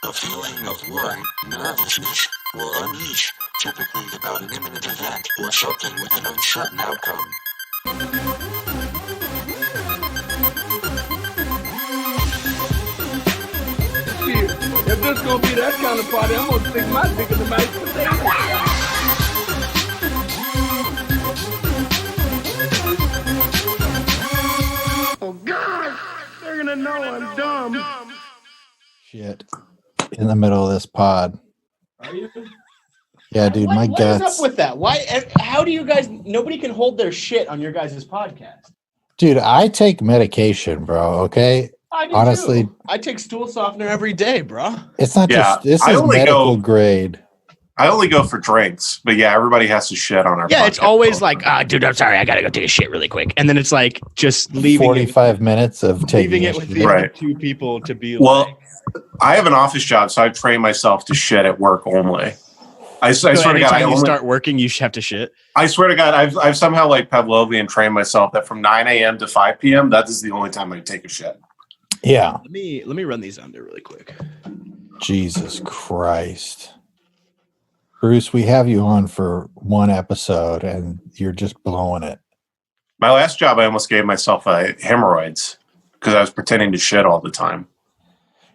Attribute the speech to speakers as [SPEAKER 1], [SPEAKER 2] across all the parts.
[SPEAKER 1] A feeling of worry, nervousness, or unease, typically about an imminent event or something with an uncertain outcome.
[SPEAKER 2] If this gonna be that kind of party, I'm gonna stick my dick in the mashed potato. Oh God, they're gonna know I'm dumb.
[SPEAKER 3] Shit. In the middle of this pod.
[SPEAKER 2] Are you?
[SPEAKER 3] Yeah, dude, my
[SPEAKER 4] What
[SPEAKER 3] guts.
[SPEAKER 4] is up with that? Why? How do you guys? Nobody can hold their shit on your guys' podcast.
[SPEAKER 3] Dude, I take medication, bro, okay?
[SPEAKER 4] I do
[SPEAKER 3] Honestly,
[SPEAKER 4] too. I take stool softener every day, bro.
[SPEAKER 3] it's not
[SPEAKER 5] Yeah,
[SPEAKER 3] just, this
[SPEAKER 5] I
[SPEAKER 3] is
[SPEAKER 5] only
[SPEAKER 3] medical
[SPEAKER 5] go-
[SPEAKER 3] grade.
[SPEAKER 5] I only go for drinks, but yeah, everybody has to shit on our
[SPEAKER 4] Yeah, it's
[SPEAKER 5] podcast
[SPEAKER 4] always
[SPEAKER 5] all the
[SPEAKER 4] like,
[SPEAKER 5] time.
[SPEAKER 4] dude, I'm sorry, I gotta go take a shit really quick, and then it's like just leaving
[SPEAKER 3] 45 minutes of
[SPEAKER 4] it,
[SPEAKER 3] taking
[SPEAKER 4] leaving
[SPEAKER 3] a
[SPEAKER 4] it with
[SPEAKER 3] shit.
[SPEAKER 4] the
[SPEAKER 5] Right.
[SPEAKER 4] other two people to be
[SPEAKER 5] Well,
[SPEAKER 4] like.
[SPEAKER 5] I have an office job, so I train myself to shit at work only. I swear to God,
[SPEAKER 4] anytime you start working, you have to shit.
[SPEAKER 5] I swear to God, I've somehow like Pavlovian trained myself that from 9 a.m. to 5 p.m. that is the only time I take a shit.
[SPEAKER 3] Yeah.
[SPEAKER 4] Let me run these under really quick.
[SPEAKER 3] Jesus Christ. Bruce, we have you on for one episode and you're just blowing it.
[SPEAKER 5] My last job, I almost gave myself hemorrhoids because I was pretending to shit all the time.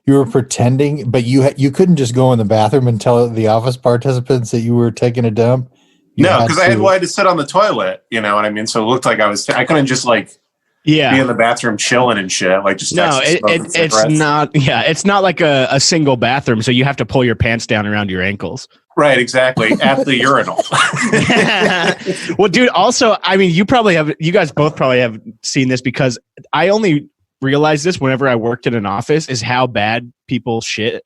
[SPEAKER 3] You were pretending, but you couldn't just go in the bathroom and tell the office participants that you were taking a dump?
[SPEAKER 5] No, because I had to sit on the toilet, you know what I mean? So it looked like I couldn't just like be in the bathroom chilling and shit, like just
[SPEAKER 4] No,
[SPEAKER 5] smoking
[SPEAKER 4] it's
[SPEAKER 5] cigarettes.
[SPEAKER 4] not. Yeah, it's not like a single bathroom, so you have to pull your pants down around your ankles.
[SPEAKER 5] Right, exactly. At the urinal.
[SPEAKER 4] Well, dude, also, I mean, you guys both probably have seen this because I only realized this whenever I worked in an office is how bad people shit.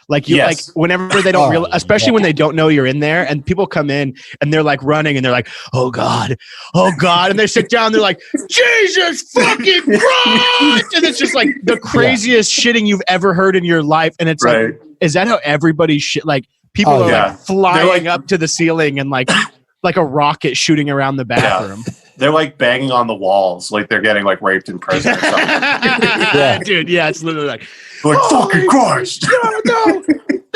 [SPEAKER 4] Like you,
[SPEAKER 5] Yes.
[SPEAKER 4] like whenever they don't
[SPEAKER 3] Oh,
[SPEAKER 4] realize, especially when they don't know you're in there, and people come in and they're like running and they're like, oh God, and they sit down, they're like, Jesus fucking Christ, and it's just like the craziest shitting you've ever heard in your life, and it's
[SPEAKER 5] Right.
[SPEAKER 4] like, is that how everybody shit? Like people
[SPEAKER 3] Oh,
[SPEAKER 4] are
[SPEAKER 5] yeah.
[SPEAKER 4] like flying
[SPEAKER 5] They're like-
[SPEAKER 4] up to the ceiling and like a rocket shooting around the bathroom.
[SPEAKER 5] They're like banging on the walls, like they're getting like raped in prison or something.
[SPEAKER 3] Yeah.
[SPEAKER 4] Dude, yeah, it's literally like,
[SPEAKER 5] Like,
[SPEAKER 4] "Oh,
[SPEAKER 5] fucking Christ.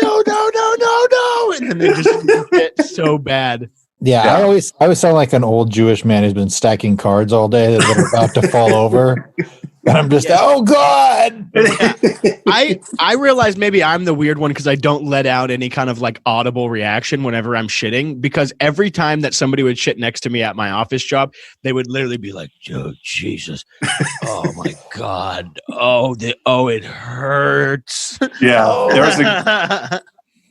[SPEAKER 4] no, and then they just get so bad.
[SPEAKER 3] Yeah,
[SPEAKER 5] Yeah.
[SPEAKER 3] I always sound like an old Jewish man who's been stacking cards all day that are about to fall over. And I'm just, oh God.
[SPEAKER 4] I realize maybe I'm the weird one because I don't let out any kind of like audible reaction whenever I'm shitting, because every time that somebody would shit next to me at my office job, they would literally be like, oh Jesus, oh my God, it hurts.
[SPEAKER 5] Yeah.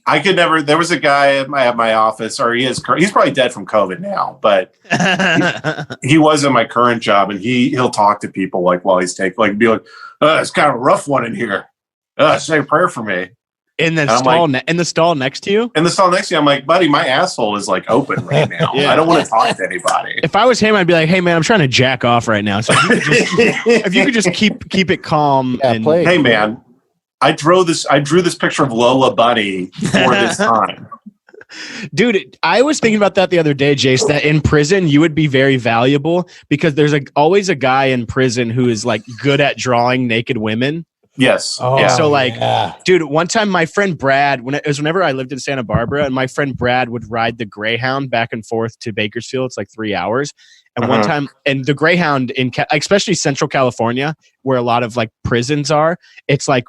[SPEAKER 5] There was a guy at my office, or he's probably dead from COVID now, but he was in my current job, and he'll talk to people like while he's be like, it's kind of a rough one in here. Say a prayer for me.
[SPEAKER 4] in the
[SPEAKER 5] And I'm
[SPEAKER 4] stall
[SPEAKER 5] like-
[SPEAKER 4] in the stall next to you.
[SPEAKER 5] In the stall next to you, I'm like, buddy, my asshole is like open right now.
[SPEAKER 4] Yeah.
[SPEAKER 5] I don't want to talk to anybody.
[SPEAKER 4] If I was him, I'd be like, hey man, I'm trying to jack off right now. So if you could just keep it calm
[SPEAKER 3] Yeah,
[SPEAKER 4] and
[SPEAKER 3] play.
[SPEAKER 5] Hey man, I drew this picture of Lola Bunny for this time.
[SPEAKER 4] Dude, I was thinking about that the other day, Jace, that in prison you would be very valuable because there's always a guy in prison who is like good at drawing naked women.
[SPEAKER 5] Yes.
[SPEAKER 3] Oh,
[SPEAKER 4] And so, like,
[SPEAKER 3] yeah.
[SPEAKER 4] Dude, one time my friend Brad, whenever I lived in Santa Barbara, and my friend Brad would ride the Greyhound back and forth to Bakersfield. It's like 3 hours. And one time, and the Greyhound especially Central California, where a lot of like prisons are, it's like,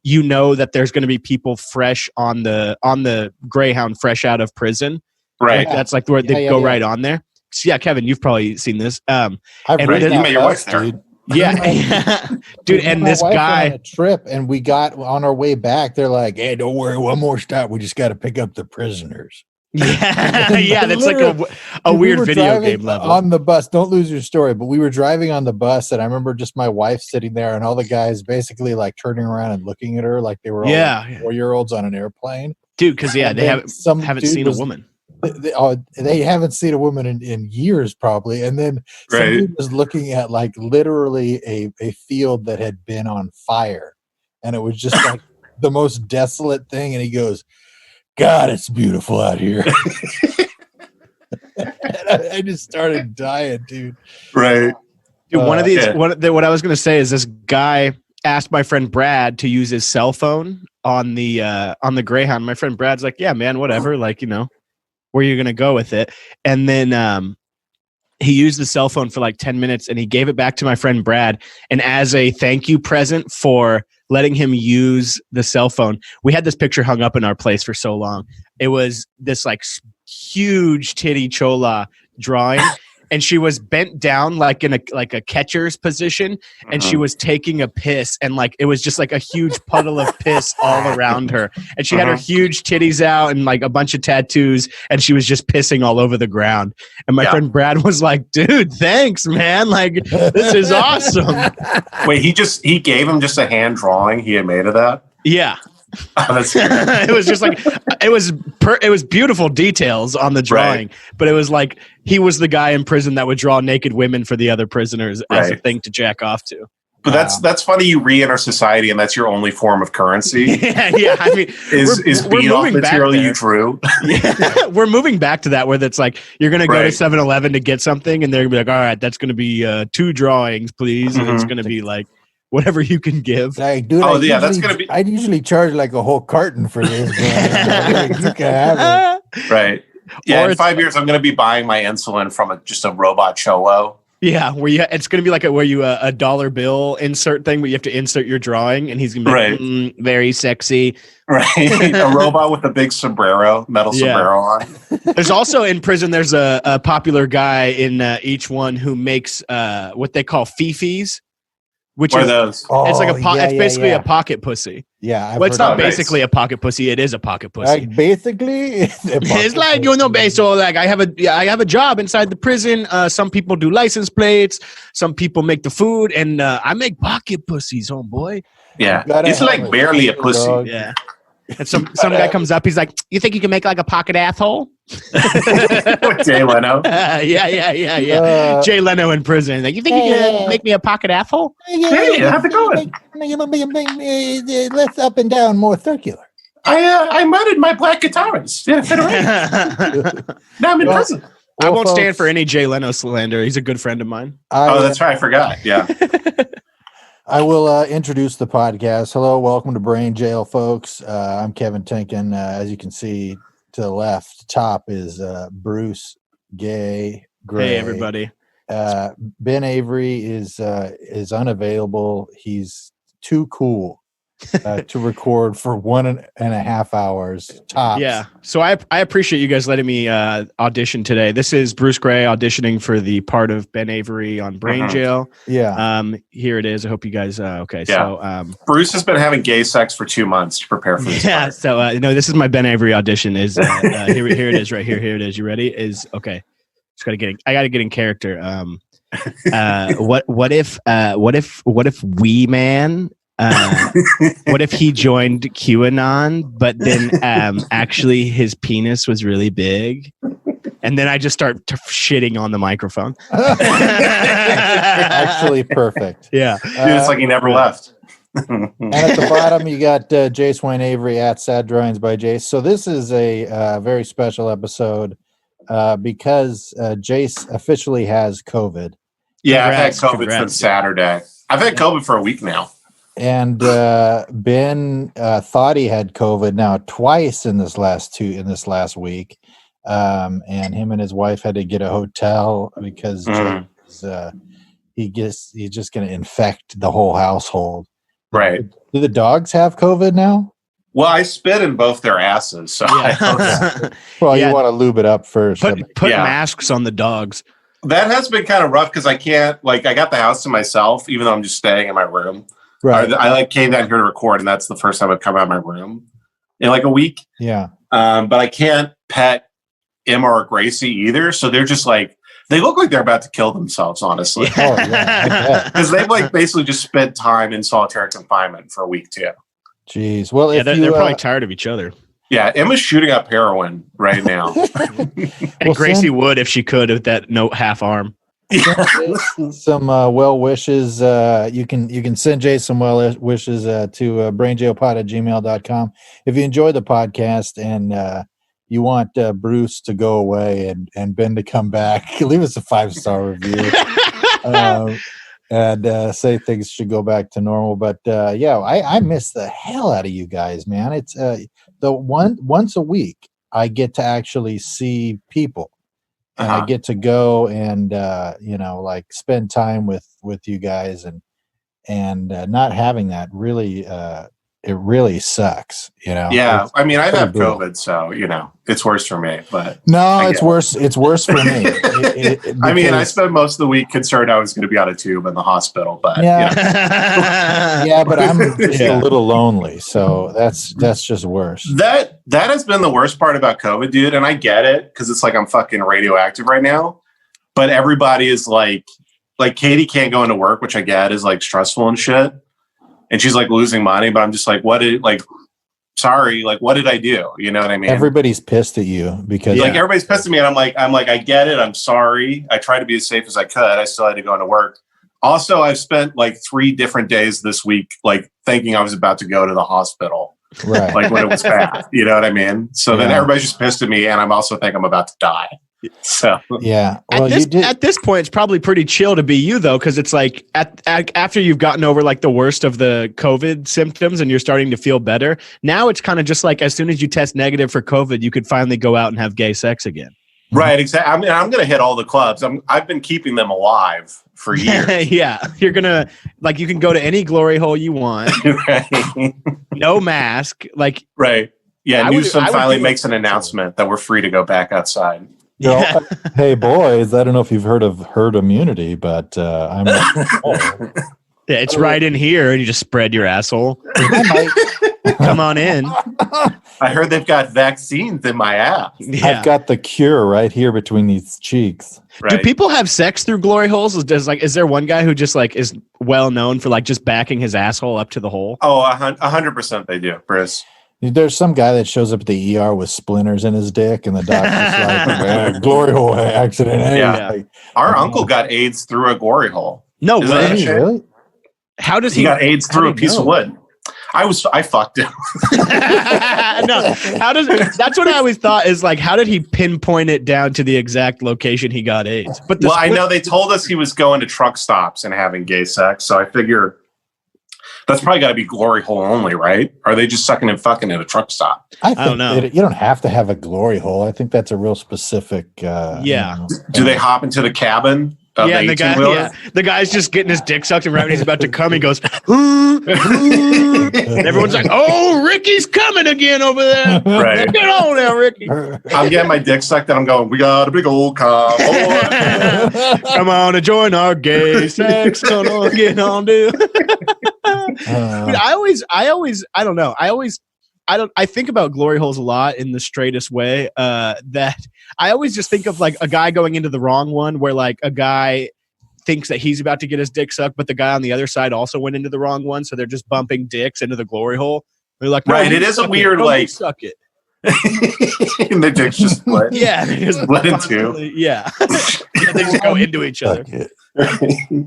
[SPEAKER 4] you know that there's going to be people fresh on the Greyhound, fresh out of prison.
[SPEAKER 5] Right.
[SPEAKER 4] Like, that's like where they
[SPEAKER 3] Yeah,
[SPEAKER 4] go
[SPEAKER 3] yeah.
[SPEAKER 4] right on there. So yeah, Kevin, you've probably seen this.
[SPEAKER 3] I've
[SPEAKER 4] and
[SPEAKER 3] ridden
[SPEAKER 4] you
[SPEAKER 3] that
[SPEAKER 5] met your wife
[SPEAKER 3] bus,
[SPEAKER 5] there.
[SPEAKER 3] dude.
[SPEAKER 4] Yeah, dude, and
[SPEAKER 3] My
[SPEAKER 4] this
[SPEAKER 3] wife went on
[SPEAKER 4] guy.
[SPEAKER 3] a trip, and we got on our way back. They're like, "Hey, don't worry, one more stop. We just got to pick up the prisoners."
[SPEAKER 4] Yeah, that's like a
[SPEAKER 3] Dude,
[SPEAKER 4] weird
[SPEAKER 3] we were
[SPEAKER 4] video
[SPEAKER 3] driving
[SPEAKER 4] game level.
[SPEAKER 3] on the bus. Don't lose your story, but we were driving on the bus, and I remember just my wife sitting there, and all the guys basically like turning around and looking at her like they were all
[SPEAKER 4] Yeah.
[SPEAKER 3] like 4-year-olds on an airplane.
[SPEAKER 4] Dude, because yeah,
[SPEAKER 3] And
[SPEAKER 4] they
[SPEAKER 3] then some
[SPEAKER 4] haven't
[SPEAKER 3] dude
[SPEAKER 4] seen a
[SPEAKER 3] was-
[SPEAKER 4] woman.
[SPEAKER 3] They haven't seen a woman in years, probably. And then
[SPEAKER 5] Right.
[SPEAKER 3] somebody was looking at like literally a field that had been on fire, and it was just like the most desolate thing. And he goes, "God, it's beautiful out here." And I just started dying, dude.
[SPEAKER 5] Right.
[SPEAKER 4] Dude, one of these,
[SPEAKER 5] yeah.
[SPEAKER 4] what I was going to say is this guy asked my friend Brad to use his cell phone on the Greyhound. My friend Brad's like, yeah, man, whatever. Like, you know, where you're gonna go with it. And then he used the cell phone for like 10 minutes and he gave it back to my friend Brad. And as a thank you present for letting him use the cell phone, we had this picture hung up in our place for so long. It was this like huge titty chola drawing. And she was bent down like in a catcher's position, and she was taking a piss, and like it was just like a huge puddle of piss all around her. And she had her huge titties out and like a bunch of tattoos, and she was just pissing all over the ground. And my friend Brad was like, "Dude, thanks, man! Like this is awesome."
[SPEAKER 5] Wait, he gave him just a hand drawing he had made of that?
[SPEAKER 4] Yeah.
[SPEAKER 5] Oh, that's great.
[SPEAKER 4] It was just like it was beautiful details on the drawing, but it was like he was the guy in prison that would draw naked women for the other prisoners as a thing to jack off to.
[SPEAKER 5] But that's funny. You re-enter society, and that's your only form of currency.
[SPEAKER 4] Yeah. I mean,
[SPEAKER 5] is beat off material you drew.
[SPEAKER 4] Yeah. We're moving back to that where it's like you're gonna go to 7-Eleven to get something, and they're gonna be like, "All right, that's gonna be 2 drawings, please," and it's gonna be like whatever you can give.
[SPEAKER 3] Like, dude,
[SPEAKER 5] that's gonna be.
[SPEAKER 3] I'd usually charge like a whole carton for this. You can have it.
[SPEAKER 5] Right. Yeah. In 5 years, I'm gonna be buying my insulin from just a robot cholo.
[SPEAKER 4] Yeah, it's going to be like a $1 bill insert thing, but you have to insert your drawing, and he's going to be like, very sexy.
[SPEAKER 5] Right, a robot with a big metal sombrero on.
[SPEAKER 4] There's also in prison, there's a popular guy in each one who makes what they call fifis. Which
[SPEAKER 5] what are those?
[SPEAKER 4] It's like it's basically a pocket pussy.
[SPEAKER 3] Yeah.
[SPEAKER 4] Well, it's not basically a pocket pussy. It is a pocket pussy.
[SPEAKER 3] Like basically,
[SPEAKER 4] it's like, so like I have a job inside the prison. Some people do license plates. Some people make the food, and I make pocket pussies, homeboy.
[SPEAKER 5] Yeah, it's like barely a pussy.
[SPEAKER 4] Dog. Yeah. And some guy comes up. He's like, "You think you can make like a pocket asshole?"
[SPEAKER 5] Jay Leno.
[SPEAKER 4] Yeah. Jay Leno in prison. Like, you think you can make me a pocket asshole?
[SPEAKER 5] Hey, how's it going?
[SPEAKER 3] Less up and down, more circular.
[SPEAKER 5] I murdered my black guitarist. Yeah, now I'm in prison.
[SPEAKER 4] I won't stand for any Jay Leno slander. He's a good friend of mine.
[SPEAKER 5] That's right. I forgot. Yeah.
[SPEAKER 3] I will introduce the podcast. Hello, welcome to Brain Jail, folks. I'm Kevin Tinkin. As you can see to the left, top is Bruce Gray.
[SPEAKER 4] Hey, everybody.
[SPEAKER 3] Ben Avery is unavailable. He's too cool to record for 1.5 hours tops.
[SPEAKER 4] Yeah. So I appreciate you guys letting me audition today. This is Bruce Gray auditioning for the part of Ben Avery on Brain Jail.
[SPEAKER 3] Yeah.
[SPEAKER 4] Here it is. I hope you guys okay.
[SPEAKER 5] Yeah.
[SPEAKER 4] So
[SPEAKER 5] Bruce has been having gay sex for 2 months to prepare for this.
[SPEAKER 4] Yeah.
[SPEAKER 5] Part.
[SPEAKER 4] So this is my Ben Avery audition. Is here it is right here. Here it is. You ready? I gotta get in character. What if Wee Man what if he joined QAnon, but then actually his penis was really big? And then I just start shitting on the microphone.
[SPEAKER 3] Actually perfect.
[SPEAKER 4] Yeah.
[SPEAKER 5] Dude, it's like he never left.
[SPEAKER 3] And at the bottom, you got Jace Wayne Avery at Sad Drawings by Jace. So this is a very special episode because Jace officially has COVID.
[SPEAKER 5] Yeah, I've had COVID since Saturday. I've had COVID for a week now.
[SPEAKER 3] And Ben thought he had COVID now twice in this last week, and him and his wife had to get a hotel because he's just going to infect the whole household.
[SPEAKER 5] Right?
[SPEAKER 3] Do the dogs have COVID now?
[SPEAKER 5] Well, I spit in both their asses, so
[SPEAKER 4] yeah.
[SPEAKER 3] Well, you want to lube it up first.
[SPEAKER 4] Put masks on the dogs.
[SPEAKER 5] That has been kind of rough because I can't. Like, I got the house to myself, even though I'm just staying in my room.
[SPEAKER 3] Right.
[SPEAKER 5] I came down here to record, and that's the first time I've come out of my room in like a week.
[SPEAKER 3] Yeah.
[SPEAKER 5] But I can't pet Emma or Gracie either, so they're just like they look like they're about to kill themselves, honestly. Because they've like basically just spent time in solitary confinement for a week too.
[SPEAKER 3] Jeez. Well,
[SPEAKER 4] they're probably tired of each other.
[SPEAKER 5] Yeah, Emma's shooting up heroin right now,
[SPEAKER 4] and Gracie would if she could with that half arm.
[SPEAKER 3] Some well wishes. You can send Jay some well wishes to brainjailpod@gmail.com. If you enjoy the podcast and you want Bruce to go away and Ben to come back, leave us a 5-star review. and say things should go back to normal. But yeah, I miss the hell out of you guys, man. It's once a week I get to actually see people, and I get to go and like spend time with you guys, and not having that really it really sucks,
[SPEAKER 5] Yeah,
[SPEAKER 3] It's
[SPEAKER 5] I mean, I've had
[SPEAKER 3] brutal.
[SPEAKER 5] COVID, so it's worse for me. But
[SPEAKER 3] No, it's worse. It's worse for me.
[SPEAKER 5] I mean, I
[SPEAKER 3] Because-
[SPEAKER 5] spent most of the week concerned I was going to be on a tube in the hospital. But
[SPEAKER 3] Yeah. Yeah, but I'm just a little lonely, so that's just worse.
[SPEAKER 5] that has been the worst part about COVID, dude. And I get it because it's like I'm fucking radioactive right now. But everybody is like Katie can't go into work, which I get is like stressful and shit. And she's like losing money, but I'm just like, sorry, like, what did I do? You know what I mean?
[SPEAKER 3] Everybody's pissed at you because
[SPEAKER 5] like everybody's pissed at me, and I'm like, I get it. I'm sorry. I tried to be as safe as I could. I still had to go into work. Also, I've spent like 3 different days this week, like thinking I was about to go to the hospital,
[SPEAKER 3] right.
[SPEAKER 5] like when it was bad. You know what I mean? So then everybody's just pissed at me, and I'm also think I'm about to die. So
[SPEAKER 3] yeah. Well,
[SPEAKER 4] at this point, it's probably pretty chill to be you though, because it's like after you've gotten over like the worst of the COVID symptoms and you're starting to feel better. Now it's kind of just like as soon as you test negative for COVID, you could finally go out and have gay sex again.
[SPEAKER 5] right, exactly. I mean, I'm going to hit all the clubs. I've been keeping them alive for years.
[SPEAKER 4] Yeah, you're gonna you can go to any glory hole you want,
[SPEAKER 5] Right.
[SPEAKER 4] no mask, like
[SPEAKER 5] Right. Yeah,
[SPEAKER 4] I would
[SPEAKER 5] Newsom
[SPEAKER 4] do
[SPEAKER 5] finally
[SPEAKER 4] it.
[SPEAKER 5] makes an announcement that we're free to go back outside.
[SPEAKER 4] yeah.
[SPEAKER 3] Hey boys, I don't know if you've heard of herd immunity, but I'm.
[SPEAKER 4] Yeah, it's right in here, and you just spread your asshole. Come on in.
[SPEAKER 5] I heard they've got vaccines in my ass.
[SPEAKER 4] Yeah.
[SPEAKER 3] I've got the cure right here between these cheeks.
[SPEAKER 5] Right.
[SPEAKER 4] Do people have sex through glory holes? Is there one guy who just like is well known for like just backing his asshole up to the hole?
[SPEAKER 5] Oh, 100% they do, Bruce.
[SPEAKER 3] There's some guy that shows up at the ER with splinters in his dick, and the doctor's like, "Glory hole accident." Hey,
[SPEAKER 5] Yeah.
[SPEAKER 3] like,
[SPEAKER 5] Our uncle got AIDS through a glory hole.
[SPEAKER 4] No
[SPEAKER 5] Isn't
[SPEAKER 4] way.
[SPEAKER 5] that
[SPEAKER 3] really?
[SPEAKER 5] shit?
[SPEAKER 3] Really?
[SPEAKER 4] How does
[SPEAKER 5] He got AIDS
[SPEAKER 4] how
[SPEAKER 5] through a
[SPEAKER 4] do you
[SPEAKER 5] piece of
[SPEAKER 4] know?
[SPEAKER 5] wood. I fucked him.
[SPEAKER 4] No, that's what I always thought is like, how did he pinpoint it down to the exact location he got AIDS? But
[SPEAKER 5] Well, I know they told us he was going to truck stops and having gay sex, so I figure that's probably got to be glory hole only, right? Are they just sucking and fucking at a truck stop?
[SPEAKER 3] I think
[SPEAKER 4] don't know.
[SPEAKER 3] you don't have to have a glory hole. I think that's a real specific.
[SPEAKER 4] Yeah.
[SPEAKER 5] Do they hop into the cabin? Of
[SPEAKER 4] yeah,
[SPEAKER 5] the
[SPEAKER 4] and
[SPEAKER 5] 18-wheeler?
[SPEAKER 4] the guy's just getting his dick sucked, and right when he's about to come, he goes, and everyone's like, "Oh, Ricky's coming again over there!
[SPEAKER 5] Right.
[SPEAKER 4] Get on there, Ricky!
[SPEAKER 5] I'm getting my dick sucked, and I'm going, we got a big old cock.
[SPEAKER 4] Come on and join our gay sex. Come on, get on, dude." Dude, I think about glory holes a lot in the straightest way. That I always just think of like a guy going into the wrong one, where like a guy thinks that he's about to get his dick sucked, but the guy on the other side also went into the wrong one, so they're just bumping dicks into the glory hole. They're like, no,
[SPEAKER 5] Right,
[SPEAKER 4] you
[SPEAKER 5] it is a
[SPEAKER 4] suck
[SPEAKER 5] weird,
[SPEAKER 4] No, you
[SPEAKER 5] like-
[SPEAKER 4] suck it.
[SPEAKER 5] And the dick's just split.
[SPEAKER 4] Yeah, they just
[SPEAKER 5] Split in two.
[SPEAKER 4] constantly- yeah. Yeah, they just go into each other.
[SPEAKER 3] Fuck it.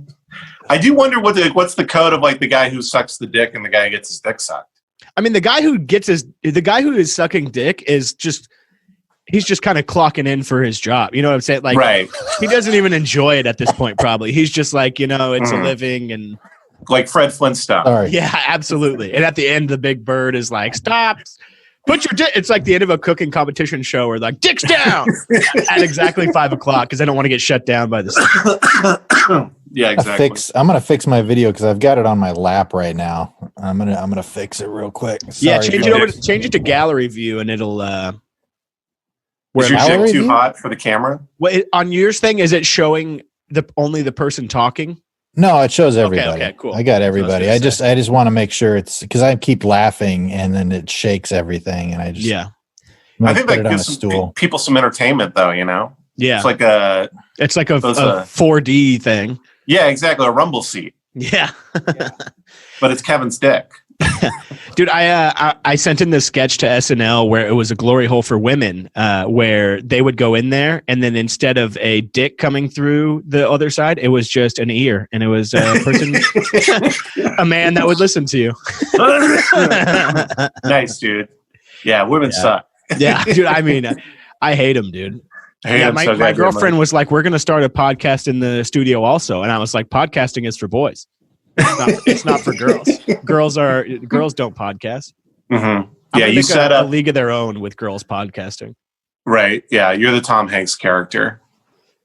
[SPEAKER 5] I do wonder what's the code of like the guy who sucks the dick and the guy who gets his dick sucked.
[SPEAKER 4] I mean, the guy who is sucking dick is he's just kind of clocking in for his job. You know what I'm saying? Like,
[SPEAKER 5] Right.
[SPEAKER 4] he doesn't even enjoy it at this point, probably. He's just like, it's a
[SPEAKER 5] Mhm.
[SPEAKER 4] living and
[SPEAKER 5] Like Fred Flintstone.
[SPEAKER 3] All right.
[SPEAKER 4] yeah, absolutely. And at the end, the big bird is like, stop. Put your dick. It's like the end of a cooking competition show where like, dicks down at exactly 5:00 because I don't want to get shut down by this.
[SPEAKER 5] Yeah, exactly.
[SPEAKER 3] I'm gonna fix my video because I've got it on my lap right now. I'm gonna fix it real quick.
[SPEAKER 4] Yeah,
[SPEAKER 3] Sorry,
[SPEAKER 4] change it to gallery view and it'll
[SPEAKER 5] Is
[SPEAKER 3] Where
[SPEAKER 5] your
[SPEAKER 3] gallery
[SPEAKER 5] dick too
[SPEAKER 3] view?
[SPEAKER 5] hot for the camera?
[SPEAKER 4] on yours thing, is it showing only the person talking?
[SPEAKER 3] No, it shows everybody.
[SPEAKER 4] okay, cool.
[SPEAKER 3] I got
[SPEAKER 4] That's what I was
[SPEAKER 3] everybody.
[SPEAKER 4] gonna
[SPEAKER 3] I just want to make sure it's because I keep laughing and then it shakes everything, and I just
[SPEAKER 4] Yeah.
[SPEAKER 3] I'm gonna
[SPEAKER 5] I think
[SPEAKER 3] put
[SPEAKER 5] that
[SPEAKER 3] it on a
[SPEAKER 5] gives
[SPEAKER 3] stool.
[SPEAKER 5] people some entertainment, though.
[SPEAKER 4] Yeah.
[SPEAKER 5] It's like a
[SPEAKER 4] It's like a
[SPEAKER 5] Those,
[SPEAKER 4] 4D thing.
[SPEAKER 5] yeah, exactly a rumble seat,
[SPEAKER 4] Yeah.
[SPEAKER 5] but it's Kevin's dick.
[SPEAKER 4] Dude, I sent in this sketch to SNL where it was a glory hole for women, where they would go in there, and then instead of a dick coming through the other side, it was just an ear, and it was a person, a man that would listen to you.
[SPEAKER 5] Nice, dude. Yeah, women suck.
[SPEAKER 4] Yeah, dude. I mean, I hate them, dude.
[SPEAKER 5] Hey,
[SPEAKER 4] Yeah,
[SPEAKER 5] I'm
[SPEAKER 4] my
[SPEAKER 5] so glad you're
[SPEAKER 4] girlfriend was like, "We're going to start a podcast in the studio also," and I was like, "Podcasting is for boys. It's not for girls. Girls don't podcast."
[SPEAKER 5] Mm-hmm.
[SPEAKER 4] I'm
[SPEAKER 5] Yeah,
[SPEAKER 4] gonna
[SPEAKER 5] you
[SPEAKER 4] make
[SPEAKER 5] set
[SPEAKER 4] a
[SPEAKER 5] up
[SPEAKER 4] league of their own with girls podcasting.
[SPEAKER 5] right. Yeah, you're the Tom Hanks character,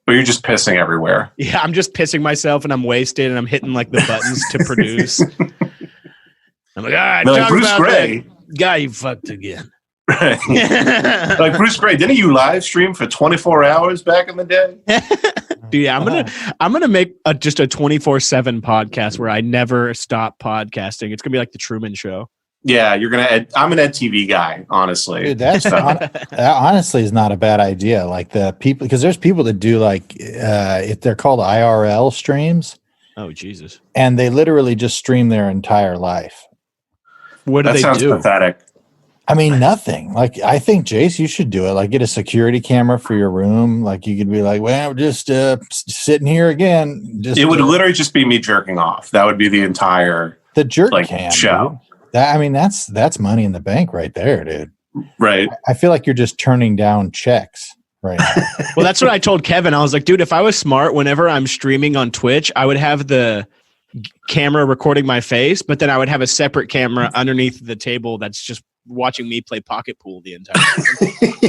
[SPEAKER 5] but you're just pissing everywhere.
[SPEAKER 4] Yeah, I'm just pissing myself and I'm wasted and I'm hitting like the buttons to produce. I'm like, all right,
[SPEAKER 5] They're like,
[SPEAKER 4] talk
[SPEAKER 5] Bruce
[SPEAKER 4] about
[SPEAKER 5] Gray.
[SPEAKER 4] that guy you fucked again.
[SPEAKER 5] Right. Like Bruce Gray, didn't you live stream for 24 hours back in the day?
[SPEAKER 4] Dude, yeah, I'm gonna make just a 24/7 podcast where I never stop podcasting. It's gonna be like the Truman Show.
[SPEAKER 5] Yeah, you're gonna. I'm an EdTV guy, honestly.
[SPEAKER 3] Dude, that honestly is not a bad idea. Like the people, because there's people that do like if they're called IRL streams.
[SPEAKER 4] Oh Jesus!
[SPEAKER 3] And they literally just stream their entire life.
[SPEAKER 4] What do
[SPEAKER 5] that
[SPEAKER 4] they
[SPEAKER 5] sounds
[SPEAKER 4] do?
[SPEAKER 5] pathetic.
[SPEAKER 3] I mean, nothing. Like, I think, Jace, you should do it. Like, get a security camera for your room. Like, you could be like, well, just sitting here again. Just
[SPEAKER 5] it would literally just be me jerking off. That would be the entire
[SPEAKER 3] jerk
[SPEAKER 5] cam show.
[SPEAKER 3] Dude. That's money in the bank right there, dude.
[SPEAKER 5] Right.
[SPEAKER 3] I feel like you're just turning down checks right now.
[SPEAKER 4] Well, that's what I told Kevin. I was like, dude, if I was smart, whenever I'm streaming on Twitch, I would have the camera recording my face, but then I would have a separate camera underneath the table that's just watching me play pocket pool the entire time.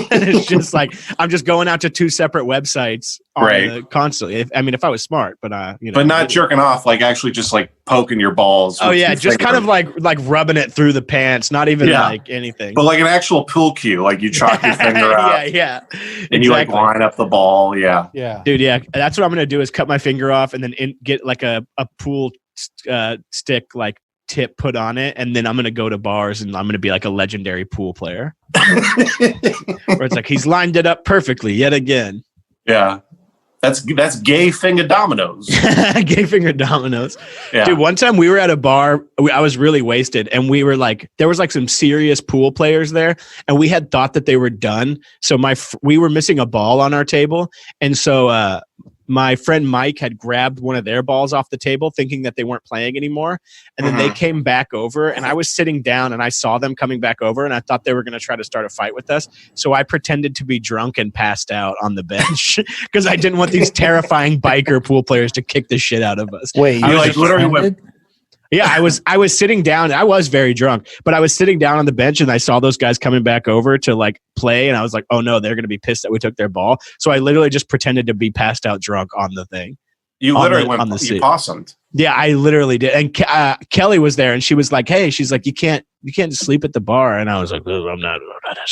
[SPEAKER 4] And it's just like I'm just going out to two separate websites constantly. If I was smart, but
[SPEAKER 5] but not jerking off, like actually just like poking your balls.
[SPEAKER 4] Oh yeah, just kind of like rubbing it through the pants, not even like anything.
[SPEAKER 5] But like an actual pool cue, like you chalk your finger out.
[SPEAKER 4] Yeah.
[SPEAKER 5] And you like line up the ball. Yeah.
[SPEAKER 4] Dude, yeah. That's what I'm gonna do is cut my finger off and then get like a pool stick like tip put on it, and then I'm gonna go to bars and I'm gonna be like a legendary pool player. Where it's like he's lined it up perfectly yet again.
[SPEAKER 5] Yeah. That's gay finger dominoes.
[SPEAKER 4] Gay finger dominoes.
[SPEAKER 5] Yeah.
[SPEAKER 4] Dude, one time we were at a bar, I was really wasted, and we were like, there was like some serious pool players there, and we had thought that they were done. So we were missing a ball on our table, and so my friend Mike had grabbed one of their balls off the table thinking that they weren't playing anymore. And then they came back over, and I was sitting down and I saw them coming back over, and I thought they were going to try to start a fight with us. So I pretended to be drunk and passed out on the bench because I didn't want these terrifying biker pool players to kick the shit out of us.
[SPEAKER 3] Wait,
[SPEAKER 5] you like literally went.
[SPEAKER 4] Yeah, I was sitting down. I was very drunk, but I was sitting down on the bench and I saw those guys coming back over to like play, and I was like, "Oh no, they're going to be pissed that we took their ball." So I literally just pretended to be passed out drunk on the thing.
[SPEAKER 5] You literally went on the seat. You possummed.
[SPEAKER 4] Yeah, I literally did. And Kelly was there, and she was like, "Hey," she's like, "You can't sleep at the bar." And I was like, "Oh, I'm not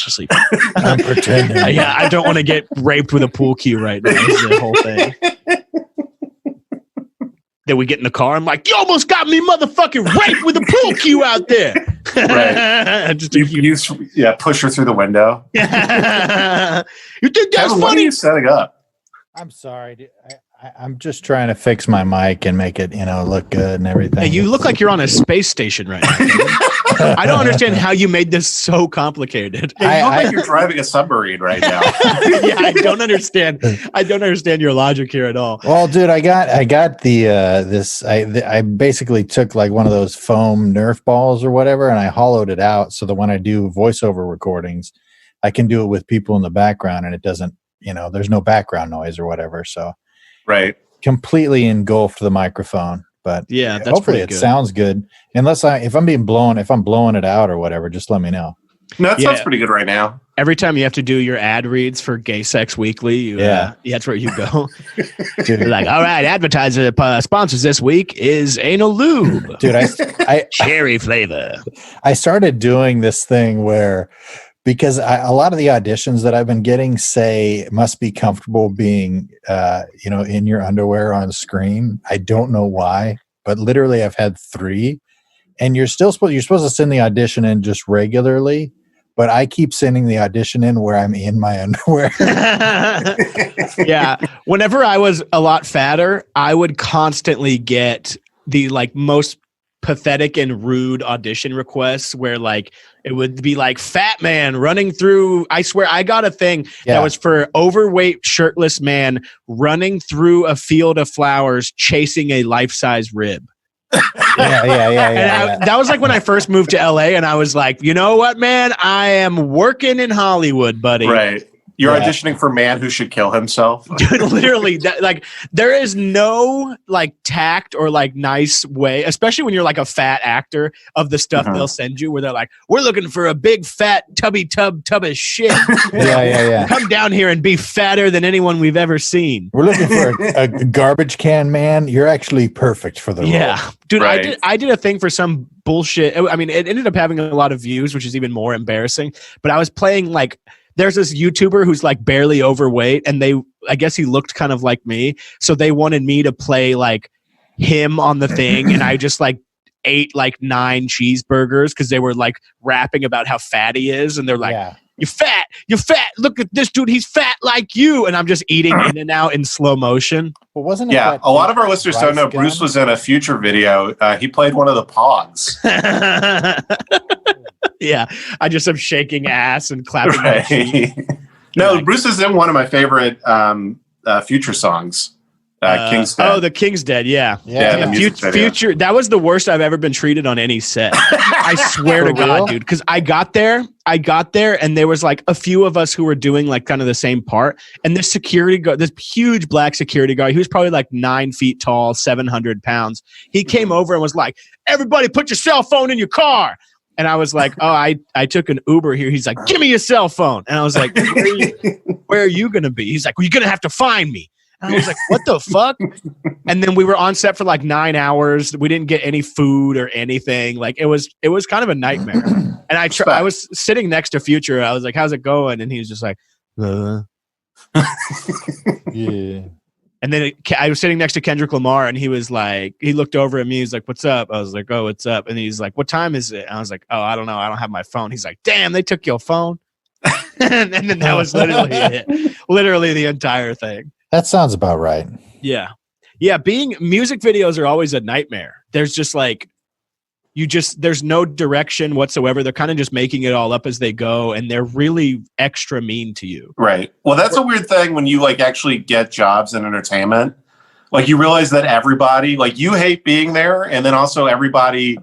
[SPEAKER 4] asleep.
[SPEAKER 3] I'm pretending."
[SPEAKER 4] Yeah, I don't want to get raped with a pool cue right now. This is the whole thing. Then we get in the car. I'm like, you almost got me motherfucking raped with a pool cue out there.
[SPEAKER 5] Right. Just push her through the window.
[SPEAKER 4] You think that's
[SPEAKER 5] Kevin,
[SPEAKER 4] funny?
[SPEAKER 5] what are you setting up?
[SPEAKER 3] I'm sorry, dude. I'm just trying to fix my mic and make it, look good and everything.
[SPEAKER 4] Hey, you look like you're on a space station right now. I don't understand how you made this so complicated.
[SPEAKER 5] Yeah, you look like you're driving a submarine right now.
[SPEAKER 4] Yeah, I don't understand. I don't understand your logic here at all.
[SPEAKER 3] Well, dude, I got the I basically took like one of those foam Nerf balls or whatever, and I hollowed it out so that when I do voiceover recordings, I can do it with people in the background, and it doesn't, there's no background noise or whatever. So.
[SPEAKER 5] Right.
[SPEAKER 3] Completely engulfed the microphone, but
[SPEAKER 4] yeah, that's
[SPEAKER 3] hopefully it sounds good. Unless if I'm blowing it out or whatever, just let me know.
[SPEAKER 5] No, that sounds pretty good right now.
[SPEAKER 4] Every time you have to do your ad reads for Gay Sex Weekly, that's where you go. You're like, all right, advertiser sponsors this week is Anal Lube.
[SPEAKER 3] Dude, I
[SPEAKER 4] cherry flavor.
[SPEAKER 3] I started doing this thing where. Because a lot of the auditions that I've been getting say must be comfortable being, in your underwear on screen. I don't know why, but literally I've had 3, and you're supposed to send the audition in just regularly, but I keep sending the audition in where I'm in my underwear.
[SPEAKER 4] Yeah. Whenever I was a lot fatter, I would constantly get the most pathetic and rude audition requests where it would be like fat man running through. I swear I got a thing that was for overweight shirtless man running through a field of flowers chasing a life-size rib.
[SPEAKER 3] Yeah.
[SPEAKER 4] That was when I first moved to LA, and I was like, you know what, man, I am working in Hollywood, buddy.
[SPEAKER 5] Right. You're
[SPEAKER 3] Yeah.
[SPEAKER 5] auditioning for Man Who Should Kill Himself.
[SPEAKER 4] Dude, literally, there is no tact or nice way, especially when you're a fat actor, of the stuff they'll send you, where they're like, "We're looking for a big fat tub of shit.
[SPEAKER 3] Yeah.
[SPEAKER 4] Come down here and be fatter than anyone we've ever seen."
[SPEAKER 3] We're looking for a garbage can man. You're actually perfect for the role.
[SPEAKER 4] Yeah, dude,
[SPEAKER 5] Right.
[SPEAKER 4] I did a thing for some bullshit. I mean, it ended up having a lot of views, which is even more embarrassing. But I was playing there's this YouTuber who's barely overweight, and I guess he looked kind of like me, so they wanted me to play him on the thing, and I just ate 9 cheeseburgers because they were rapping about how fat he is, and they're like,
[SPEAKER 3] Yeah.
[SPEAKER 4] you're fat, look at this dude, he's fat like you, and I'm just eating In-N-Out in slow motion.
[SPEAKER 3] Well, wasn't it?
[SPEAKER 5] Yeah,
[SPEAKER 3] that
[SPEAKER 5] a lot of our listeners don't know
[SPEAKER 3] rice gun?
[SPEAKER 5] Bruce was in a Future video. He played one of the Pogs.
[SPEAKER 4] Yeah, I just am shaking ass and clapping my cheeks.
[SPEAKER 5] No, Bruce is in one of my favorite Future songs, King's Dead.
[SPEAKER 4] Oh, the King's Dead, yeah.
[SPEAKER 5] Yeah, the music video.
[SPEAKER 4] Future, that was the worst I've ever been treated on any set. I swear to
[SPEAKER 3] For real?
[SPEAKER 4] God, dude, because I got there, and there was a few of us who were doing kind of the same part, and this security guard, this huge black security guard, he was probably 9 feet tall, 700 pounds. He came over and was like, "Everybody, put your cell phone in your car." And I was like, "Oh, I took an Uber here." He's like, "Give me your cell phone." And I was like, where are you going to be? He's like, "Well, you're going to have to find me." And I was like, "What the fuck?" And then we were on set for 9 hours. We didn't get any food or anything. It was kind of a nightmare. And I was sitting next to Future. I was like, "How's it going?" And he was just like,
[SPEAKER 3] Yeah.
[SPEAKER 4] And then I was sitting next to Kendrick Lamar, and he was like, he looked over at me. He's like, "What's up?" I was like, "Oh, what's up?" And he's like, "What time is it?" And I was like, "Oh, I don't know. I don't have my phone." He's like, "Damn, they took your phone." And then that was literally it. Literally the entire thing.
[SPEAKER 3] That sounds about right.
[SPEAKER 4] Yeah. Yeah. Music videos are always a nightmare. There's just there's no direction whatsoever. They're kind of just making it all up as they go, and they're really extra mean to you.
[SPEAKER 5] Right. Well, that's a weird thing when you actually get jobs in entertainment. You realize that everybody, you hate being there, and then also everybody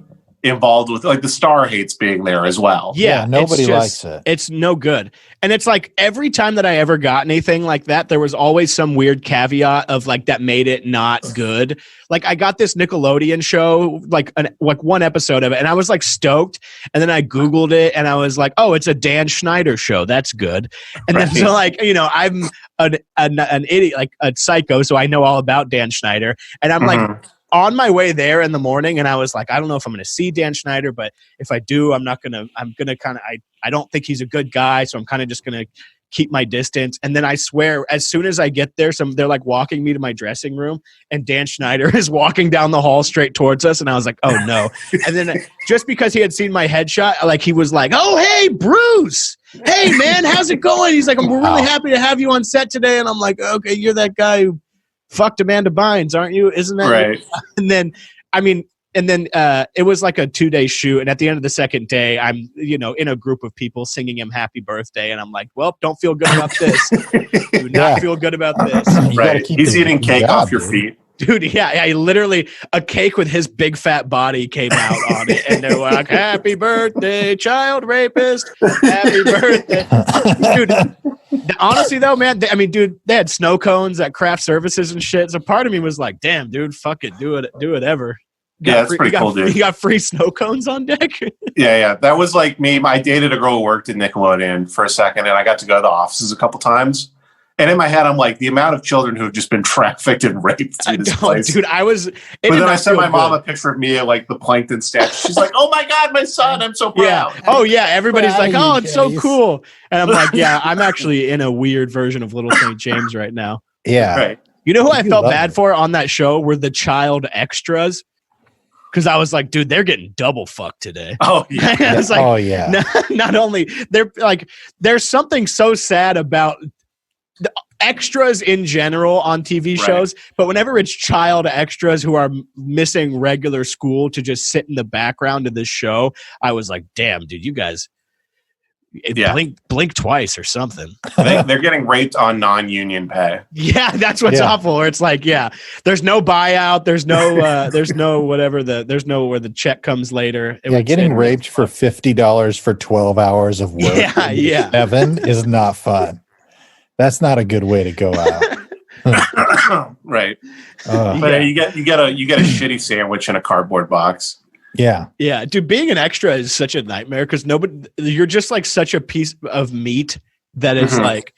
[SPEAKER 5] involved with the star hates being there as well.
[SPEAKER 4] Yeah,
[SPEAKER 3] nobody
[SPEAKER 4] it's
[SPEAKER 3] likes it.
[SPEAKER 4] It's no good. And it's every time that I ever got anything like that, there was always some weird caveat of that made it not good. I got this Nickelodeon show, one episode of it, and I was stoked. And then I Googled it, and I was like, "Oh, it's a Dan Schneider show. That's good." And then so I'm an idiot, a psycho, so I know all about Dan Schneider. And I'm on my way there in the morning, and I was like, I don't know if I'm going to see Dan Schneider, but if I do, I'm going to kind of, I don't think he's a good guy. So I'm kind of just going to keep my distance. And then I swear, as soon as I get there, they're walking me to my dressing room, and Dan Schneider is walking down the hall straight towards us. And I was like, oh no. And then just because he had seen my headshot, he was like, "Oh, hey, Bruce. Hey man, how's it going?" He's like, "We're really happy to have you on set today." And I'm like, "Okay, you're that guy who fucked Amanda Bynes, aren't you? Isn't that
[SPEAKER 5] right?"
[SPEAKER 4] You?" And then it was a 2-day shoot, and at the end of the second day, I'm in a group of people singing him happy birthday, and I'm like, "Well, don't feel good about this. Do not feel good about this."
[SPEAKER 5] Right? He's eating cake off your feet.
[SPEAKER 4] Dude, yeah, literally a cake with his big fat body came out on it, and they're like, "Happy birthday, child rapist! Happy birthday, dude." Honestly, though, man, dude, they had snow cones at craft services and shit. So part of me was like, "Damn, dude, fuck it, do it ever."
[SPEAKER 5] Yeah, that's pretty cool, dude.
[SPEAKER 4] You got free snow cones on deck.
[SPEAKER 5] Yeah. That was me. I dated a girl who worked at Nickelodeon for a second, and I got to go to the offices a couple times. And in my head, I'm like, the amount of children who have just been trafficked and raped through this place.
[SPEAKER 4] Dude, but
[SPEAKER 5] then I sent my mom a picture of me at the plankton statue. She's like, "Oh my God, my son, I'm so proud."
[SPEAKER 4] Yeah. Oh yeah. Everybody's like, "Oh, it's so
[SPEAKER 3] Case.
[SPEAKER 4] cool." And I'm like, "Yeah, I'm actually in a weird version of Little St. James right now."
[SPEAKER 3] Yeah.
[SPEAKER 5] Right.
[SPEAKER 4] You know who I felt
[SPEAKER 3] love
[SPEAKER 4] bad
[SPEAKER 3] it.
[SPEAKER 4] for on that show were the child extras. Because I was like, dude, they're getting double fucked today.
[SPEAKER 5] Oh yeah.
[SPEAKER 4] I was like,
[SPEAKER 3] Oh yeah.
[SPEAKER 4] not only there's something so sad about the extras in general on TV shows, but whenever it's child extras who are missing regular school to just sit in the background of this show, I was like, damn, dude, you guys blink twice or something.
[SPEAKER 5] They're getting raped on non-union pay.
[SPEAKER 4] Yeah, that's what's awful. Or it's like, there's no buyout, there's no there's no where the check comes later.
[SPEAKER 3] Getting raped for $50 for 12 hours of work.
[SPEAKER 4] Yeah.
[SPEAKER 3] Evan is not fun. That's not a good way to go out.
[SPEAKER 5] Right. But you get a shitty sandwich in a cardboard box.
[SPEAKER 3] Yeah.
[SPEAKER 4] Yeah, dude, being an extra is such a nightmare because you're just like such a piece of meat that it's like,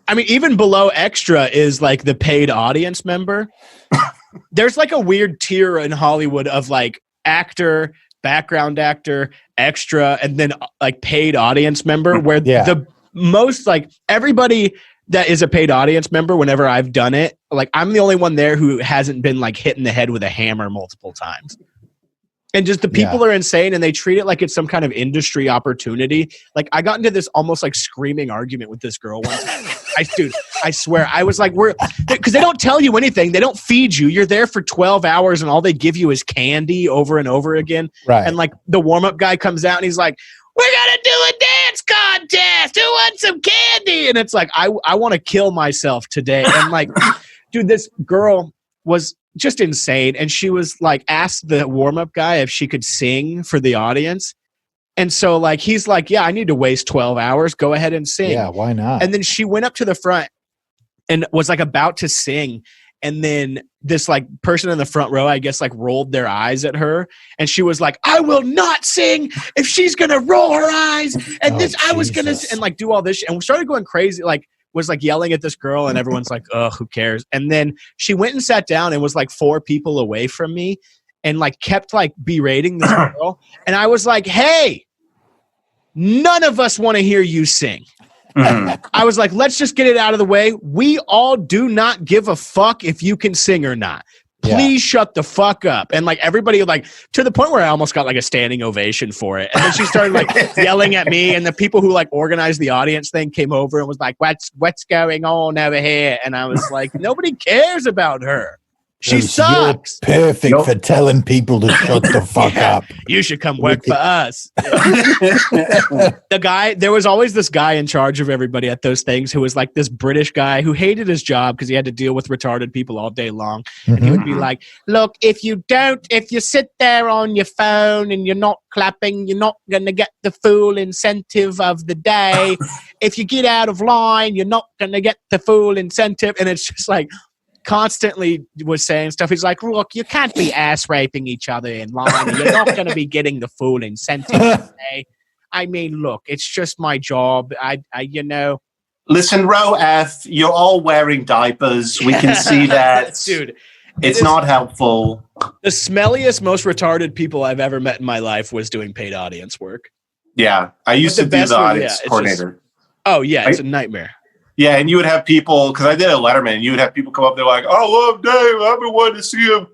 [SPEAKER 4] I mean, even below extra is like the paid audience member. There's like a weird tier in Hollywood of like actor, background actor, extra, and then like paid audience member where the most like everybody that is a paid audience member, whenever I've done it, like I'm the only one there who hasn't been like hit in the head with a hammer multiple times. And just the people are insane and they treat it like it's some kind of industry opportunity. Like I got into this almost like screaming argument with this girl once. I swear, I was like, because they don't tell you anything. They don't feed you. You're there for 12 hours and all they give you is candy over and over again.
[SPEAKER 3] Right.
[SPEAKER 4] And like the warm-up guy comes out and he's like, we're going to do a dance contest. Who wants some candy? And it's like, I want to kill myself today. And like, dude, this girl was just insane. And she was like, asked the warm-up guy if she could sing for the audience. And so like, he's like, yeah, I need to waste 12 hours. Go ahead and sing.
[SPEAKER 3] Yeah, why not?
[SPEAKER 4] And then she went up to the front and was like about to sing. And then this like person in the front row, I guess, like rolled their eyes at her. And she was like, I will not sing if she's going to roll her eyes. And I was going to, and like do all this shit. And we started going crazy. Like, was like yelling at this girl and everyone's like, oh, who cares? And then she went and sat down and was like 4 people away from me and like kept like berating this girl. And I was like, hey, none of us want to hear you sing. I was like, let's just get it out of the way. We all do not give a fuck if you can sing or not. Please shut the fuck up. And like everybody like to the point where I almost got like a standing ovation for it. And then she started like yelling at me and the people who like organized the audience thing came over and was like, what's going on over here? And I was like, nobody cares about her. She sucks.
[SPEAKER 3] You're perfect for telling people to shut the fuck up.
[SPEAKER 4] You should come work for us. There was always this guy in charge of everybody at those things who was like this British guy who hated his job because he had to deal with retarded people all day long. And he would be like, look, if you sit there on your phone and you're not clapping, you're not going to get the full incentive of the day. If you get out of line, you're not going to get the full incentive. And it's just like, constantly was saying stuff. He's like, look, you can't be ass raping each other in line. You're not going to be getting the full incentive today. I mean, look, it's just my job. I
[SPEAKER 5] Listen, row F, you're all wearing diapers. We can see that.
[SPEAKER 4] Dude,
[SPEAKER 5] it's not helpful.
[SPEAKER 4] The smelliest, most retarded people I've ever met in my life was doing paid audience work.
[SPEAKER 5] Yeah. I used to be the audience coordinator.
[SPEAKER 4] It's a nightmare.
[SPEAKER 5] Yeah, and you would have people, because I did a Letterman, you would have people come up, they're like, I love Dave, I've been wanting to see him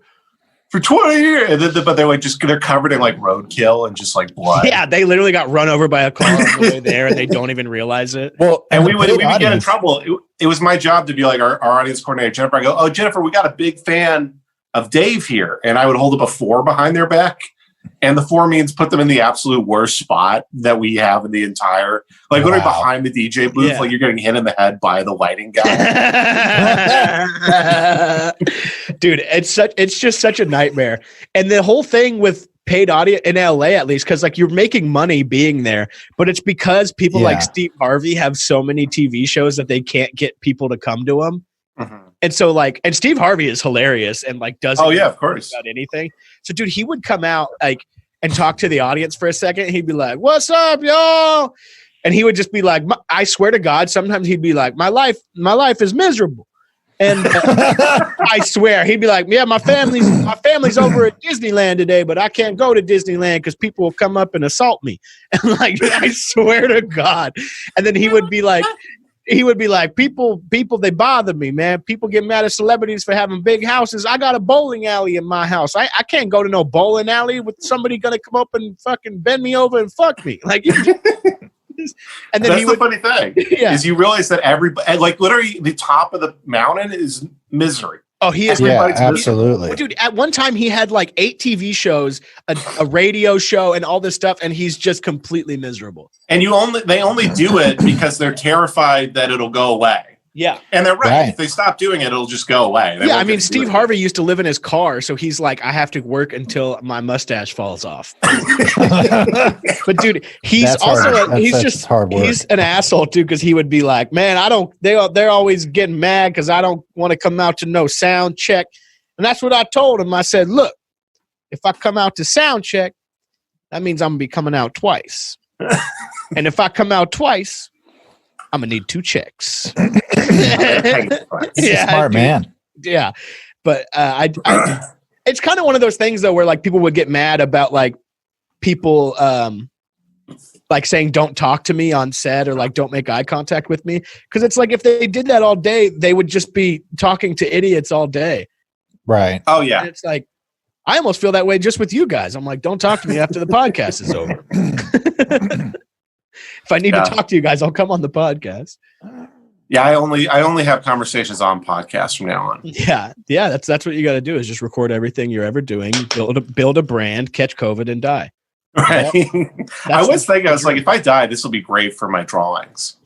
[SPEAKER 5] for 20 years. And then, but they're like, they're covered in like roadkill and just like blood.
[SPEAKER 4] Yeah, they literally got run over by a car on the way there and they don't even realize it.
[SPEAKER 3] Well,
[SPEAKER 5] and we would get in trouble. It was my job to be like our audience coordinator, Jennifer. I go, oh, Jennifer, we got a big fan of Dave here. And I would hold up a 4 behind their back. And the 4 means put them in the absolute worst spot that we have in the entire, like literally behind the DJ booth, like you're getting hit in the head by the lighting guy.
[SPEAKER 4] Dude, it's just such a nightmare. And the whole thing with paid audience in LA, at least, because like you're making money being there, but it's because people like Steve Harvey have so many TV shows that they can't get people to come to them. And so like, and Steve Harvey is hilarious and like doesn't
[SPEAKER 5] of course
[SPEAKER 4] about anything. So dude, he would come out like and talk to the audience for a second. He'd be like, "What's up, y'all?" And he would just be like, I swear to God, sometimes he'd be like, my life is miserable. And I swear, he'd be like, yeah, my family's over at Disneyland today, but I can't go to Disneyland because people will come up and assault me. And like, I swear to God. And then he would be like, people, they bother me, man. People get mad at celebrities for having big houses. I got a bowling alley in my house. I can't go to no bowling alley with somebody going to come up and fucking bend me over and fuck me. Like, and then
[SPEAKER 5] that's the funny thing is you realize that everybody, like literally the top of the mountain is misery.
[SPEAKER 4] Oh, he is.
[SPEAKER 3] Yeah, absolutely.
[SPEAKER 4] Dude, at one time he had like 8 TV shows, a radio show, and all this stuff, and he's just completely miserable.
[SPEAKER 5] And they only do it because they're terrified that it'll go away.
[SPEAKER 4] Yeah.
[SPEAKER 5] And they're right.
[SPEAKER 3] Right.
[SPEAKER 5] If they stop doing it, it'll just go away. They
[SPEAKER 4] Yeah, I
[SPEAKER 5] won't
[SPEAKER 4] mean,
[SPEAKER 5] get to do
[SPEAKER 4] Steve
[SPEAKER 5] it.
[SPEAKER 4] Harvey used to live in his car, so he's like, I have to work until my mustache falls off. But dude, he's
[SPEAKER 3] That's
[SPEAKER 4] also
[SPEAKER 3] hard.
[SPEAKER 4] he's
[SPEAKER 3] That's
[SPEAKER 4] just
[SPEAKER 3] hard work.
[SPEAKER 4] he's an asshole too, because he would be like, man, they're always getting mad because I don't want to come out to no sound check. And that's what I told him. I said, look, if I come out to sound check, that means I'm gonna be coming out twice. And if I come out twice, I'm gonna need 2 checks.
[SPEAKER 3] He's a smart
[SPEAKER 4] dude.
[SPEAKER 3] man.
[SPEAKER 4] Yeah, but it's kind of one of those things though, where like people would get mad about like people like saying don't talk to me on set or like don't make eye contact with me, because it's like if they did that all day, they would just be talking to idiots all day.
[SPEAKER 3] Right.
[SPEAKER 5] Oh yeah.
[SPEAKER 4] And it's like I almost feel that way just with you guys. I'm like, don't talk to me after the podcast is over. If I need to talk to you guys, I'll come on the podcast.
[SPEAKER 5] Yeah, I only have conversations on podcasts from now on.
[SPEAKER 4] Yeah, that's what you got to do is just record everything you're ever doing, build a brand, catch COVID, and die.
[SPEAKER 5] Right. I was thinking, I was like, if I die, this will be great for my drawings.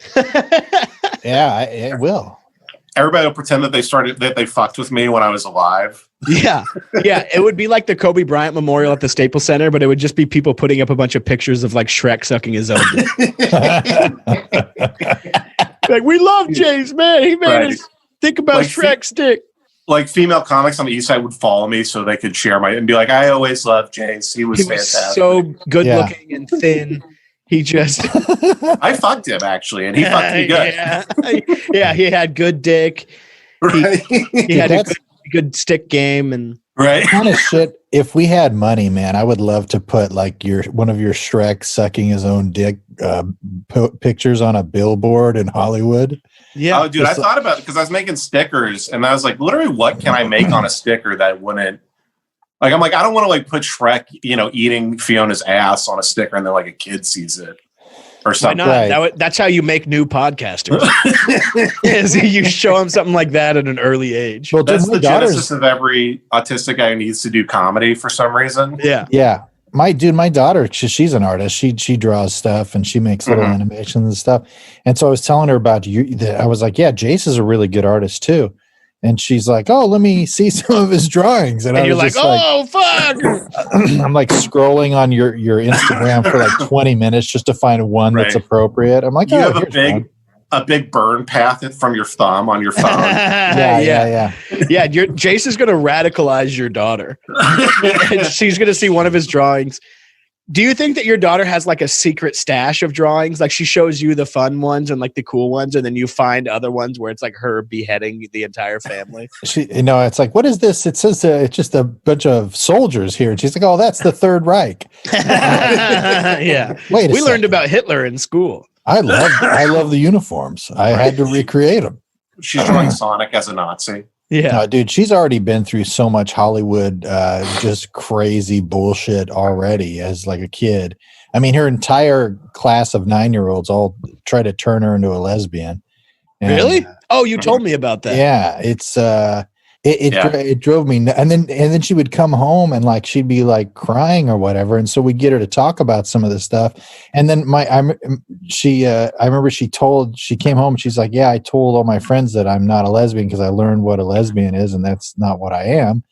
[SPEAKER 3] Yeah, it will.
[SPEAKER 5] Everybody will pretend that they fucked with me when I was alive.
[SPEAKER 4] Yeah, it would be like the Kobe Bryant Memorial at the Staples Center, but it would just be people putting up a bunch of pictures of like Shrek sucking his own dick. Like, we love James, man. He made us think about
[SPEAKER 5] like
[SPEAKER 4] Shrek's dick.
[SPEAKER 5] Like female comics on the East Side would follow me so they could share and be like, I always loved James. He was fantastic.
[SPEAKER 4] So good looking and thin. He just
[SPEAKER 5] I fucked him actually, and he fucked me good.
[SPEAKER 4] Yeah, he had good dick.
[SPEAKER 5] Right.
[SPEAKER 4] He had a good stick game and
[SPEAKER 5] right.
[SPEAKER 3] Kind of shit. If we had money, man, I would love to put like one of your Shrek sucking his own dick pictures on a billboard in Hollywood.
[SPEAKER 4] Yeah.
[SPEAKER 5] Oh, dude, I thought about it because I was making stickers, and I was like, literally, what can I make on a sticker that wouldn't? Like, I'm like, I don't want to like put Shrek, eating Fiona's ass on a sticker, and then like a kid sees it or something.
[SPEAKER 4] Why not?
[SPEAKER 3] Right.
[SPEAKER 4] That's how you make new podcasters. Is you show them something like that at an early age.
[SPEAKER 3] Well,
[SPEAKER 5] That's
[SPEAKER 3] dude,
[SPEAKER 5] the genesis of every autistic guy who needs to do comedy for some reason.
[SPEAKER 4] Yeah.
[SPEAKER 3] Yeah. My daughter, she's an artist. She draws stuff and she makes little animations and stuff. And so I was telling her about you. I was like, yeah, Jace is a really good artist too. And she's like, oh, let me see some of his drawings. And I
[SPEAKER 4] you're
[SPEAKER 3] was
[SPEAKER 4] like, oh, fuck.
[SPEAKER 3] I'm like scrolling on your Instagram for like 20 minutes just to find one that's appropriate. I'm like,
[SPEAKER 5] You
[SPEAKER 3] oh,
[SPEAKER 5] have a big burn path from your thumb on your phone.
[SPEAKER 3] Yeah.
[SPEAKER 4] Jace is going to radicalize your daughter. And she's going to see one of his drawings. Do you think that your daughter has like a secret stash of drawings? Like she shows you the fun ones and like the cool ones, and then you find other ones where it's like her beheading the entire family.
[SPEAKER 3] It's like, what is this? It says it's just a bunch of soldiers here. And she's like, oh, that's the Third Reich.
[SPEAKER 4] Yeah.
[SPEAKER 3] Wait,
[SPEAKER 4] we learned about Hitler in school.
[SPEAKER 3] I love the uniforms. I had to recreate them.
[SPEAKER 5] She's drawing Sonic as a Nazi.
[SPEAKER 4] Yeah.
[SPEAKER 3] Dude, she's already been through so much Hollywood, just crazy bullshit already as like a kid. I mean, her entire class of 9-year-olds all try to turn her into a lesbian. And,
[SPEAKER 4] really? Oh, you told me about that.
[SPEAKER 3] Yeah. It's, it drove me. And then she would come home and like, she'd be like crying or whatever. And so we'd get her to talk about some of this stuff. And then I remember she came home and she's like, yeah, I told all my friends that I'm not a lesbian because I learned what a lesbian is and that's not what I am.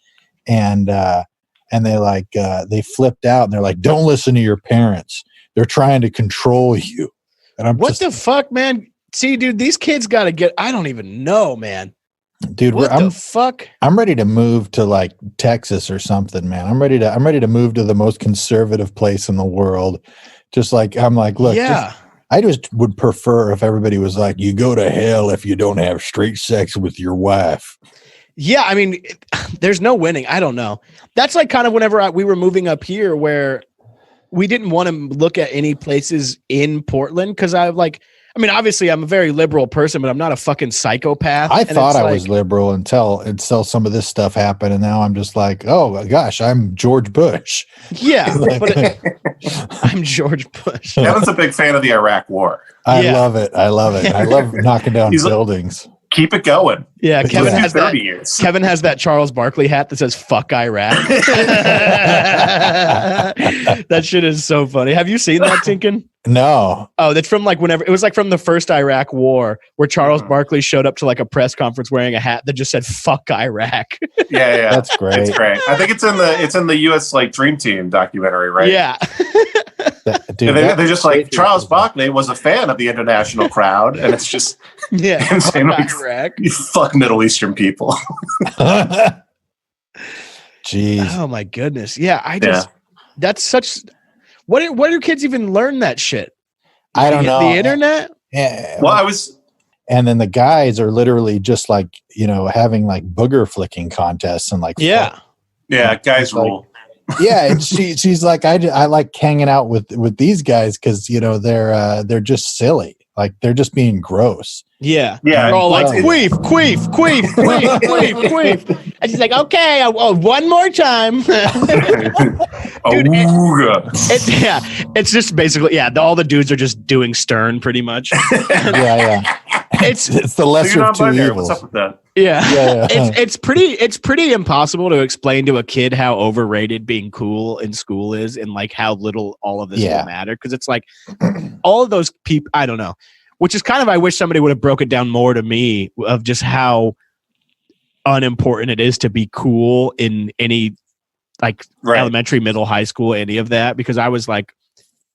[SPEAKER 3] And they flipped out and they're like, don't listen to your parents. They're trying to control you. And I'm
[SPEAKER 4] the fuck, man? See, dude, these kids got to get, I don't even know, man.
[SPEAKER 3] Dude,
[SPEAKER 4] what the fuck?
[SPEAKER 3] I'm ready to move to like Texas or something, man. I'm ready to move to the most conservative place in the world. Just like, I'm like, look, I just would prefer if everybody was like, you go to hell if you don't have straight sex with your wife.
[SPEAKER 4] Yeah. I mean, there's no winning. I don't know. That's like kind of whenever we were moving up here where we didn't want to look at any places in Portland. Cause obviously I'm a very liberal person, but I'm not a fucking psychopath.
[SPEAKER 3] I thought I was liberal until some of this stuff happened. And now I'm just like, oh gosh, I'm George Bush.
[SPEAKER 4] Yeah. I'm George Bush.
[SPEAKER 5] Kevin's a big fan of the Iraq War.
[SPEAKER 3] I love it. I love knocking down buildings.
[SPEAKER 5] Keep it going.
[SPEAKER 4] Yeah. Kevin has
[SPEAKER 5] 30 years.
[SPEAKER 4] Kevin has that Charles Barkley hat that says fuck Iraq. That shit is so funny. Have you seen that, Tinkin?
[SPEAKER 3] No.
[SPEAKER 4] Oh, that's from like whenever it was like from the first Iraq war where Charles Barkley showed up to like a press conference wearing a hat that just said "fuck Iraq."
[SPEAKER 5] Yeah.
[SPEAKER 3] That's great.
[SPEAKER 5] It's great. I think it's in the U.S. like Dream Team documentary, right?
[SPEAKER 4] Yeah.
[SPEAKER 3] Dude,
[SPEAKER 5] They're just like Charles Barkley was a fan of the international crowd, and it's just
[SPEAKER 4] Yeah.
[SPEAKER 5] him saying, like,
[SPEAKER 4] Iraq.
[SPEAKER 5] you fuck Middle Eastern people.
[SPEAKER 3] Jeez.
[SPEAKER 4] Oh my goodness. Yeah. That's such. What do kids even learn that shit?
[SPEAKER 3] I don't know.
[SPEAKER 4] The internet?
[SPEAKER 3] Yeah.
[SPEAKER 5] Well,
[SPEAKER 3] And then the guys are literally just like, having like booger flicking contests and like,
[SPEAKER 4] Yeah.
[SPEAKER 5] guys
[SPEAKER 3] like,
[SPEAKER 5] rule.
[SPEAKER 3] Yeah. And she's like, I like hanging out with these guys because, they're just silly. Like they're just being gross.
[SPEAKER 4] Yeah.
[SPEAKER 5] Yeah.
[SPEAKER 4] They're all like,
[SPEAKER 3] Well,
[SPEAKER 4] queef, queef, queef, queef, queef, queef. And she's like, okay, one more time. Dude, it's just basically, all the dudes are just doing Stern pretty much.
[SPEAKER 3] Yeah.
[SPEAKER 4] It's
[SPEAKER 3] the lesser of two
[SPEAKER 5] non-binary.
[SPEAKER 3] evils.
[SPEAKER 5] What's up with that?
[SPEAKER 4] Yeah. It's pretty impossible to explain to a kid how overrated being cool in school is and like how little all of this will matter. Cause it's like all of those people, I don't know, which is kind of, I wish somebody would have broke it down more to me of just how unimportant it is to be cool in any like elementary, middle, high school, any of that. Because I was like,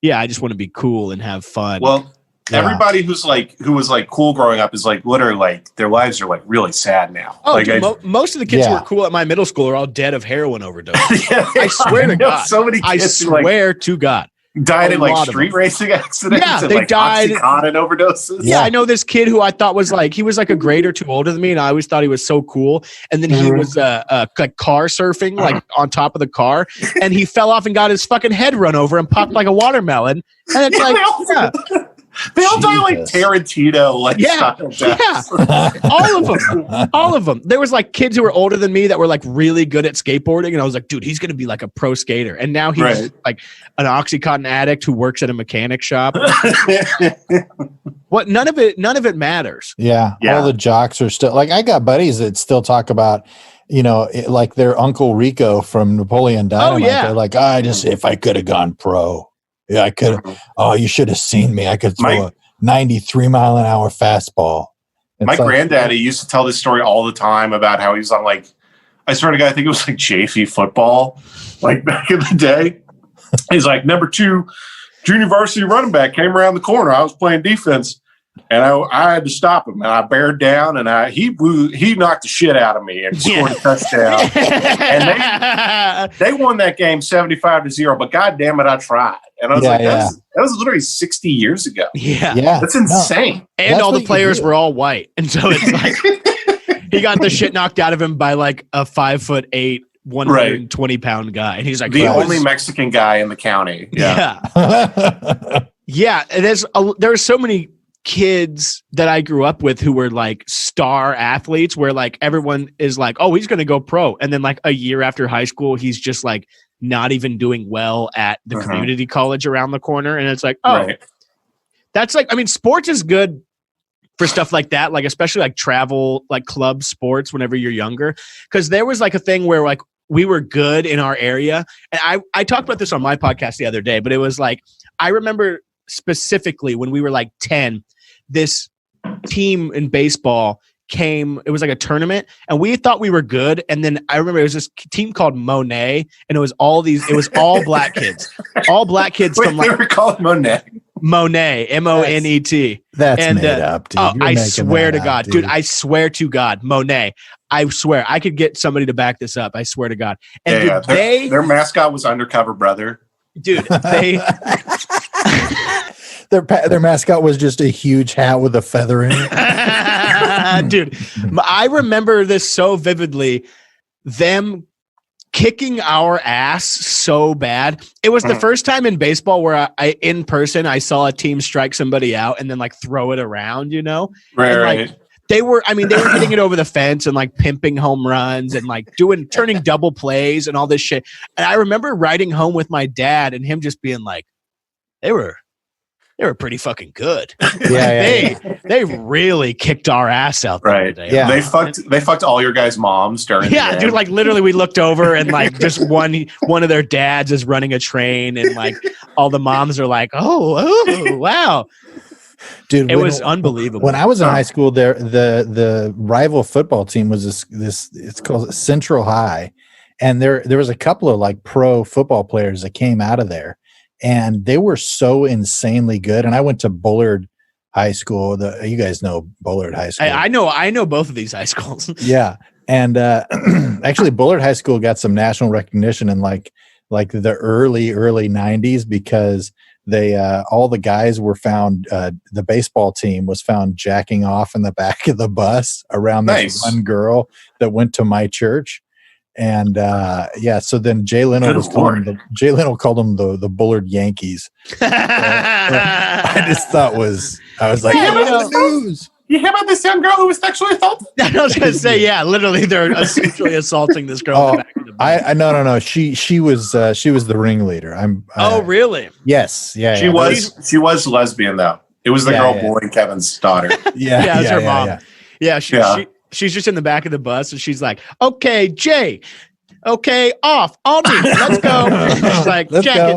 [SPEAKER 4] I just want to be cool and have fun.
[SPEAKER 5] Well, everybody who was like cool growing up is like literally like their lives are like really sad now.
[SPEAKER 4] Oh,
[SPEAKER 5] like
[SPEAKER 4] dude, most of the kids who were cool at my middle school are all dead of heroin overdose. I
[SPEAKER 5] swear to God. So many kids
[SPEAKER 4] to God.
[SPEAKER 5] Died in like street racing accidents.
[SPEAKER 4] Yeah,
[SPEAKER 5] and
[SPEAKER 4] they
[SPEAKER 5] like
[SPEAKER 4] died.
[SPEAKER 5] Oxycontin overdoses.
[SPEAKER 4] Yeah, I know this kid who I thought was like, he was like a grade or two older than me, and I always thought he was so cool. And then he was like car surfing, like on top of the car, and he fell off and got his fucking head run over and popped like a watermelon. And it's like,
[SPEAKER 5] they all die like Tarantino, like style deaths.
[SPEAKER 4] all of them. There was like kids who were older than me that were like really good at skateboarding, and I was like, dude, he's gonna be like a pro skater. And now he's like an OxyContin addict who works at a mechanic shop. What? None of it matters.
[SPEAKER 3] Yeah, all the jocks are still like, I got buddies that still talk about, like their Uncle Rico from Napoleon Dynamite.
[SPEAKER 4] Oh, yeah.
[SPEAKER 3] They're like, if I could have gone pro. Yeah, I could. Oh, you should have seen me. I could throw a 93-mile-an-hour fastball.
[SPEAKER 5] My granddaddy used to tell this story all the time about how he was on like, I swear to God, I think it was like JV football, like back in the day. He's like, number 2 junior varsity running back came around the corner. I was playing defense, and I had to stop him. And I bared down, and he knocked the shit out of me and scored a touchdown. And they won that game 75-0. But God damn it, I tried. And I was that was literally 60 years ago.
[SPEAKER 4] Yeah,
[SPEAKER 5] that's insane.
[SPEAKER 4] And
[SPEAKER 3] that's
[SPEAKER 4] all the players were all white, and so it's like he got the shit knocked out of him by like a 5'8", 120-pound guy, and he's like
[SPEAKER 5] the only Mexican guy in the county.
[SPEAKER 4] Yeah. There's so many kids that I grew up with who were like star athletes where like everyone is like, oh, he's going to go pro. And then like a year after high school, he's just like not even doing well at the community college around the corner. And it's like, that's like, I mean, sports is good for stuff like that. Like, especially like travel, like club sports whenever you're younger. Cause there was like a thing where like we were good in our area. And I talked about this on my podcast the other day, but it was like, I remember specifically when we were like 10, this team in baseball came, it was like a tournament, and we thought we were good. And then I remember it was this team called Monet, and it was all black kids. All black kids.
[SPEAKER 5] Wait, they were called Monet.
[SPEAKER 4] Monet, Monet.
[SPEAKER 3] That's made up, dude.
[SPEAKER 4] I swear to God, dude. I swear to God, Monet. I swear, I could get somebody to back this up. I swear to God. And
[SPEAKER 5] their mascot was Undercover Brother.
[SPEAKER 4] Dude, they...
[SPEAKER 3] Their mascot was just a huge hat with a feather in it.
[SPEAKER 4] Dude, I remember this so vividly. Them kicking our ass so bad. It was the first time in baseball where I in person, I saw a team strike somebody out and then like throw it around,
[SPEAKER 5] Right.
[SPEAKER 4] They were hitting it over the fence and like pimping home runs and like turning double plays and all this shit. And I remember riding home with my dad and him just being like, they were they were pretty fucking good. They really kicked our ass out there
[SPEAKER 5] Right.
[SPEAKER 4] today.
[SPEAKER 5] Yeah. They fucked all your guys' moms during the game.
[SPEAKER 4] Dude, like literally we looked over and like just one of their dads is running a train and like all the moms are like, oh wow.
[SPEAKER 3] Dude,
[SPEAKER 4] it was unbelievable.
[SPEAKER 3] When I was in high school, the rival football team was this it's called Central High, and there was a couple of like pro football players that came out of there, and they were so insanely good. And I went to Bullard High School. You guys know Bullard High School.
[SPEAKER 4] I know both of these high schools.
[SPEAKER 3] Yeah, and actually, Bullard High School got some national recognition in like the early 90s because they all the guys were found. The baseball team was found jacking off in the back of the bus around this one girl that went to my church, and so then Jay Leno called them the Bullard Yankees. I just thought I was like, news.
[SPEAKER 5] You hear about this young girl who was sexually assaulted?
[SPEAKER 4] I was going to say, literally, they're essentially assaulting this girl. In the back of the bus.
[SPEAKER 3] No. She was the ringleader.
[SPEAKER 4] Oh, really?
[SPEAKER 3] Yes. Yeah.
[SPEAKER 5] She was lesbian though. It was the girl bullying Kevin's daughter.
[SPEAKER 4] Yeah, it was her mom. Yeah, she's just in the back of the bus and she's like, "Okay, Jay. Okay, off. On me. Let's go." She's like,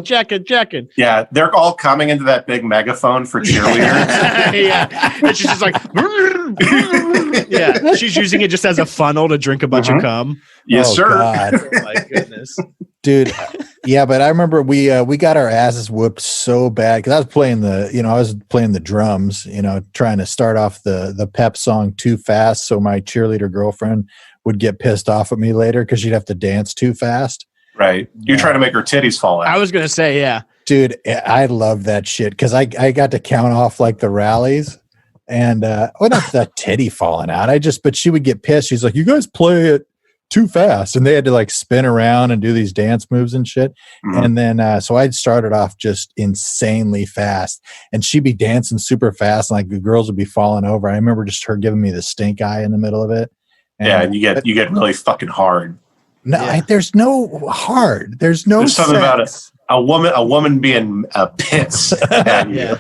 [SPEAKER 4] checking.
[SPEAKER 5] Yeah, they're all coming into that big megaphone for cheerleaders.
[SPEAKER 4] Yeah. And she's just like, yeah. She's using it just as a funnel to drink a bunch of cum.
[SPEAKER 5] Yes, sir.
[SPEAKER 3] God.
[SPEAKER 4] Oh, my goodness.
[SPEAKER 3] Dude. Yeah, but I remember we got our asses whooped so bad because I was playing the drums, trying to start off the pep song too fast so my cheerleader girlfriend would get pissed off at me later because she'd have to dance too fast.
[SPEAKER 5] Right. You're trying to make her titties fall out.
[SPEAKER 4] I was going to say, yeah.
[SPEAKER 3] Dude, I love that shit because I got to count off like the rallies and not the titty falling out. But she would get pissed. She's like, you guys play it too fast. And they had to like spin around and do these dance moves and shit. Mm-hmm. And then, so I'd started off just insanely fast and she'd be dancing super fast. And like the girls would be falling over. I remember just her giving me the stink eye in the middle of it.
[SPEAKER 5] And you get really fucking hard.
[SPEAKER 3] No, there's no hard. There's something
[SPEAKER 5] about a woman being pissed.
[SPEAKER 4] Yeah.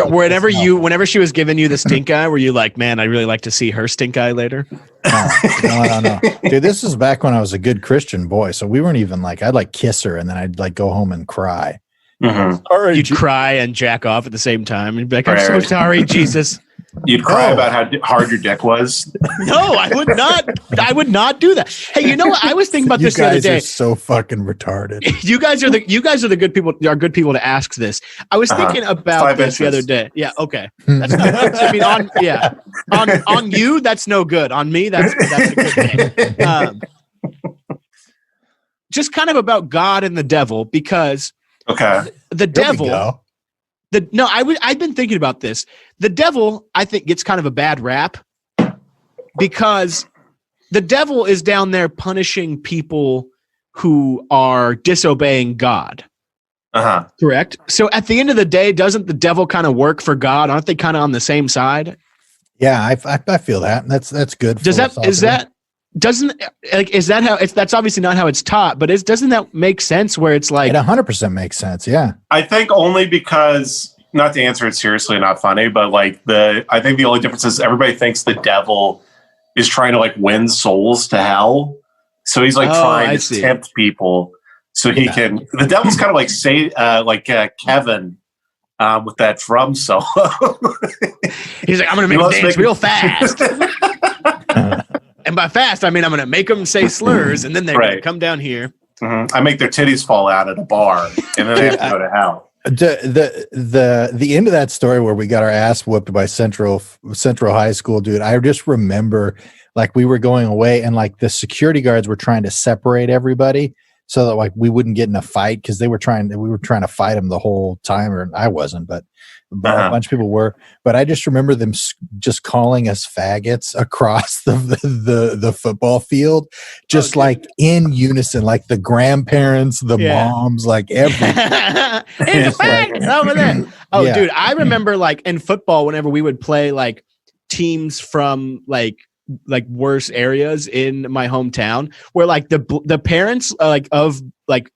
[SPEAKER 4] Whenever she was giving you the stink eye, were you like, man, I'd really like to see her stink eye later?
[SPEAKER 3] No. Dude, this is back when I was a good Christian boy. So we weren't even like, I'd like kiss her and then I'd like go home and cry.
[SPEAKER 5] Mm-hmm.
[SPEAKER 4] You'd cry and jack off at the same time. You'd be like, I'm so sorry, Jesus.
[SPEAKER 5] You'd cry about how hard your dick was.
[SPEAKER 4] No, I would not. I would not do that. Hey, you know what? I was thinking about this the other day.
[SPEAKER 3] You guys are so fucking retarded.
[SPEAKER 4] You guys are the good people. Are good people to ask this. I was thinking about this the other day. Yeah. Okay. That's not. I mean, on you, that's no good. On me, that's a good thing. Just kind of about God and the devil because the devil. I've been thinking about this. The devil, I think, gets kind of a bad rap because the devil is down there punishing people who are disobeying God. Correct? So at the end of the day, doesn't the devil kind of work for God? Aren't they kind of on the same side?
[SPEAKER 3] Yeah, I feel that. That's good.
[SPEAKER 4] That's obviously not how it's taught, but doesn't that make sense where it's like
[SPEAKER 3] it 100% makes sense. Yeah.
[SPEAKER 5] I think only because, not to answer it seriously, not funny, but like I think the only difference is everybody thinks the devil is trying to like win souls to hell. So he's like trying to tempt people so he can, the devil's kind of like Kevin with that drum solo.
[SPEAKER 4] He's like, I'm going to make him dance real fast. And by fast, I mean, I'm going to make them say slurs, and then they're going to come down here.
[SPEAKER 5] Mm-hmm. I make their titties fall out at a bar, and then they have to go to hell.
[SPEAKER 3] The end of that story where we got our ass whooped by Central High School, dude, I just remember like we were going away, and like the security guards were trying to separate everybody so that like we wouldn't get in a fight because we were trying to fight them the whole time, or I wasn't, but a bunch of people were. But I just remember them just calling us faggots across the football field, just like in unison, like the grandparents, the moms, like everything.
[SPEAKER 4] It's a faggot over there. Oh, yeah. Dude, I remember like in football, whenever we would play like teams from like worse areas in my hometown, where like the parents of like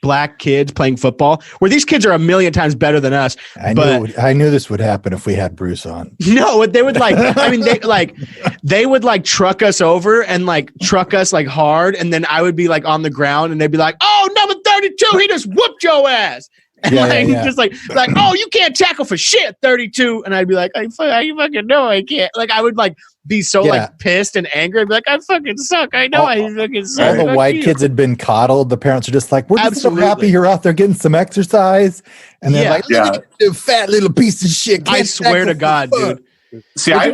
[SPEAKER 4] black kids playing football where these kids are a million times better than us.
[SPEAKER 3] I knew this would happen if we had Bruce on.
[SPEAKER 4] No, they would they would like truck us over and like truck us like hard. And then I would be like on the ground and they'd be like, oh, number 32, he just whooped your ass. And just like, oh, you can't tackle for shit, 32. And I'd be like, you fucking know I can't. Like, I would like be so like pissed and angry. I'd be like, I fucking suck. I know I fucking suck.
[SPEAKER 3] All the white kids had been coddled. The parents are just like, we're just so happy you're out there getting some exercise. And they're like, look at you, fat little piece of shit.
[SPEAKER 4] I swear to God, dude.
[SPEAKER 5] See, I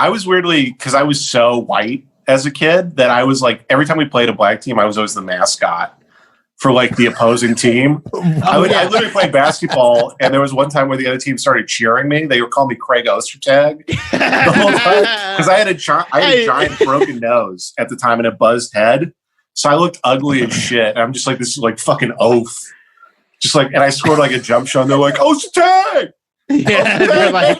[SPEAKER 5] was weirdly, because I was so white as a kid that I was like, every time we played a black team, I was always the mascot for like the opposing team. I literally played basketball, and there was one time where the other team started cheering me. They were calling me Craig Ostertag the whole time because I had a giant broken nose at the time and a buzzed head, so I looked ugly as shit. And I'm just like, this is like fucking oath, just like, and I scored like a jump shot. And they're like, Ostertag.
[SPEAKER 4] Yeah,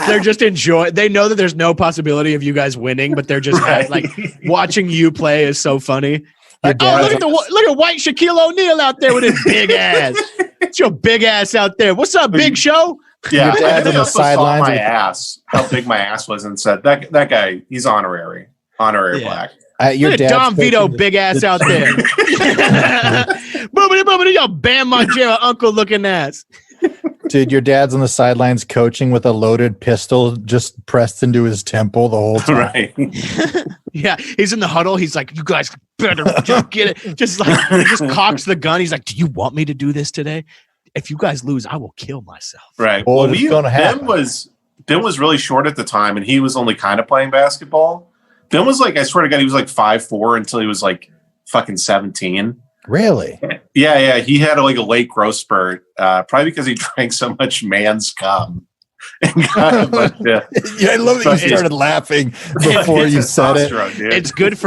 [SPEAKER 4] they're just enjoying. They know that there's no possibility of you guys winning, but they're just like watching you play is so funny. Like, look at white Shaquille O'Neal out there with his big ass. It's your big ass out there. What's up, Big Show?
[SPEAKER 5] Yeah, your dad's on the sidelines. My ass, how big my ass was, and said that guy, he's honorary black.
[SPEAKER 4] Your look at Dom Vito, big ass out there. Boobity boobity, yo, Bam Margera, uncle looking ass.
[SPEAKER 3] Dude, your dad's on the sidelines coaching with a loaded pistol just pressed into his temple the whole time.
[SPEAKER 5] Right.
[SPEAKER 4] Yeah, he's in the huddle. He's like, you guys better just get it. Just like, he just cocks the gun. He's like, do you want me to do this today? If you guys lose, I will kill myself.
[SPEAKER 5] Right. Well, Ben was really short at the time, and he was only kind of playing basketball. Ben was like, I swear to God, he was like 5'4" until he was like fucking 17.
[SPEAKER 3] Really?
[SPEAKER 5] Yeah. He had like a late growth spurt, probably because he drank so much man's cum.
[SPEAKER 3] I love that you started laughing before you said it.
[SPEAKER 5] Dude.
[SPEAKER 4] It's good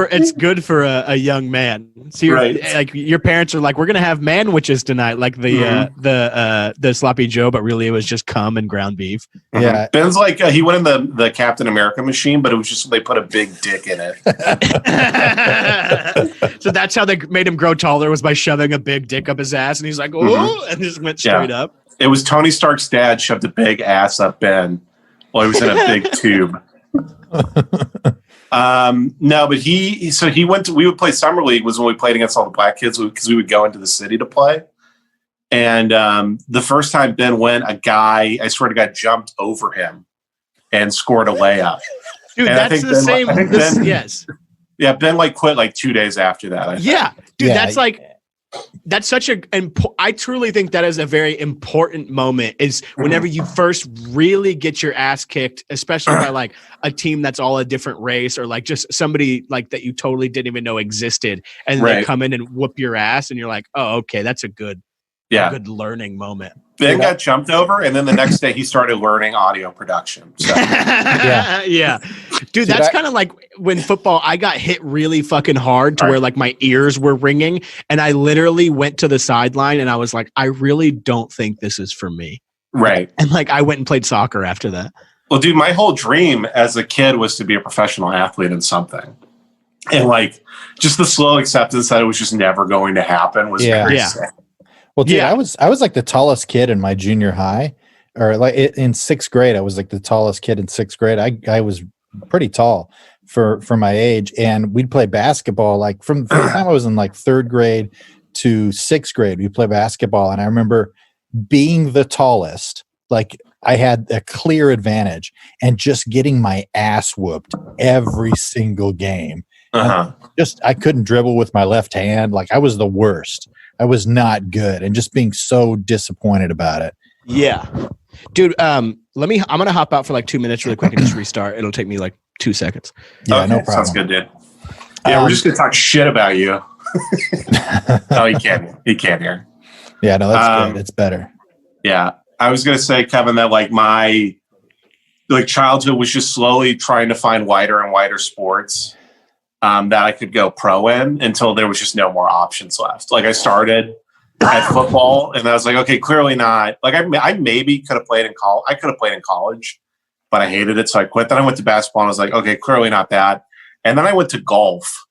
[SPEAKER 4] for a young man. So like your parents are like, we're gonna have manwiches tonight, like the sloppy Joe, but really it was just cum and ground beef.
[SPEAKER 3] Yeah,
[SPEAKER 5] Ben's like he went in the Captain America machine, but it was just they put a big dick in it.
[SPEAKER 4] So that's how they made him grow taller, was by shoving a big dick up his ass, and he's like, oh, and just went straight up.
[SPEAKER 5] It was Tony Stark's dad shoved a big ass up Ben while he was in a big tube. No, but he went to, we would play Summer League was when we played against all the black kids because we would go into the city to play. And the first time Ben went, a guy, I swear to God, jumped over him and scored a layup.
[SPEAKER 4] Dude,
[SPEAKER 5] and
[SPEAKER 4] that's the same. Yes.
[SPEAKER 5] Yeah, Ben like quit like 2 days after that.
[SPEAKER 4] That's such I truly think that is a very important moment is whenever you first really get your ass kicked, especially by like a team that's all a different race or like just somebody like that you totally didn't even know existed. And they come in and whoop your ass and you're like, oh, okay, that's a good learning moment.
[SPEAKER 5] Ben got jumped over, and then the next day he started learning audio production. So.
[SPEAKER 4] Yeah. Dude, that's kind of like when football, I got hit really fucking hard to where like my ears were ringing, and I literally went to the sideline and I was like, I really don't think this is for me.
[SPEAKER 5] Right.
[SPEAKER 4] And like I went and played soccer after that.
[SPEAKER 5] Well, dude, my whole dream as a kid was to be a professional athlete in something. And like just the slow acceptance that it was just never going to happen was very sick.
[SPEAKER 3] Well, dude, I was like the tallest kid in my junior high, or like in sixth grade. I was like the tallest kid in sixth grade. I was pretty tall for my age, and we'd play basketball. Like from the time I was in like third grade to sixth grade, we play basketball, and I remember being the tallest. Like I had a clear advantage, and just getting my ass whooped every single game. I couldn't dribble with my left hand. Like I was the worst. I was not good, and just being so disappointed about it.
[SPEAKER 4] Yeah, dude. I'm gonna hop out for like 2 minutes really quick and just restart. It'll take me like 2 seconds.
[SPEAKER 3] Yeah, okay, no problem.
[SPEAKER 5] Sounds good, dude. Yeah, we're just gonna talk shit about you. No, he can't. He can't hear.
[SPEAKER 3] Yeah, no, that's good. It's better.
[SPEAKER 5] Yeah, I was gonna say, Kevin, that like my childhood was just slowly trying to find wider and wider sports. That I could go pro in until there was just no more options left. Like I started at football and I was like, okay, clearly not. Like I maybe could have played in college. I could have played in college, but I hated it. So I quit. Then I went to basketball and I was like, okay, clearly not that. And then I went to golf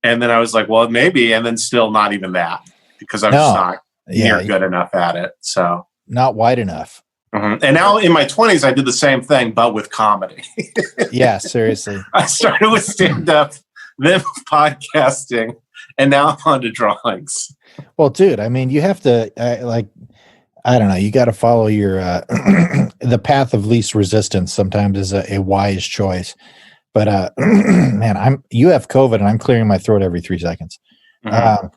[SPEAKER 5] And then I was like, well, maybe. And then still not even that, because I'm just not near good enough at it. So
[SPEAKER 3] not wide enough.
[SPEAKER 5] Mm-hmm. And now in my 20s, I did the same thing, but with comedy.
[SPEAKER 3] Yeah, seriously.
[SPEAKER 5] I started with stand-up, then podcasting, and now I'm on to drawings.
[SPEAKER 3] Well, dude, I mean, you have to, I don't know, you got to follow your, the path of least resistance sometimes is a wise choice. But, man, you have COVID and I'm clearing my throat every 3 seconds.
[SPEAKER 5] Mm-hmm.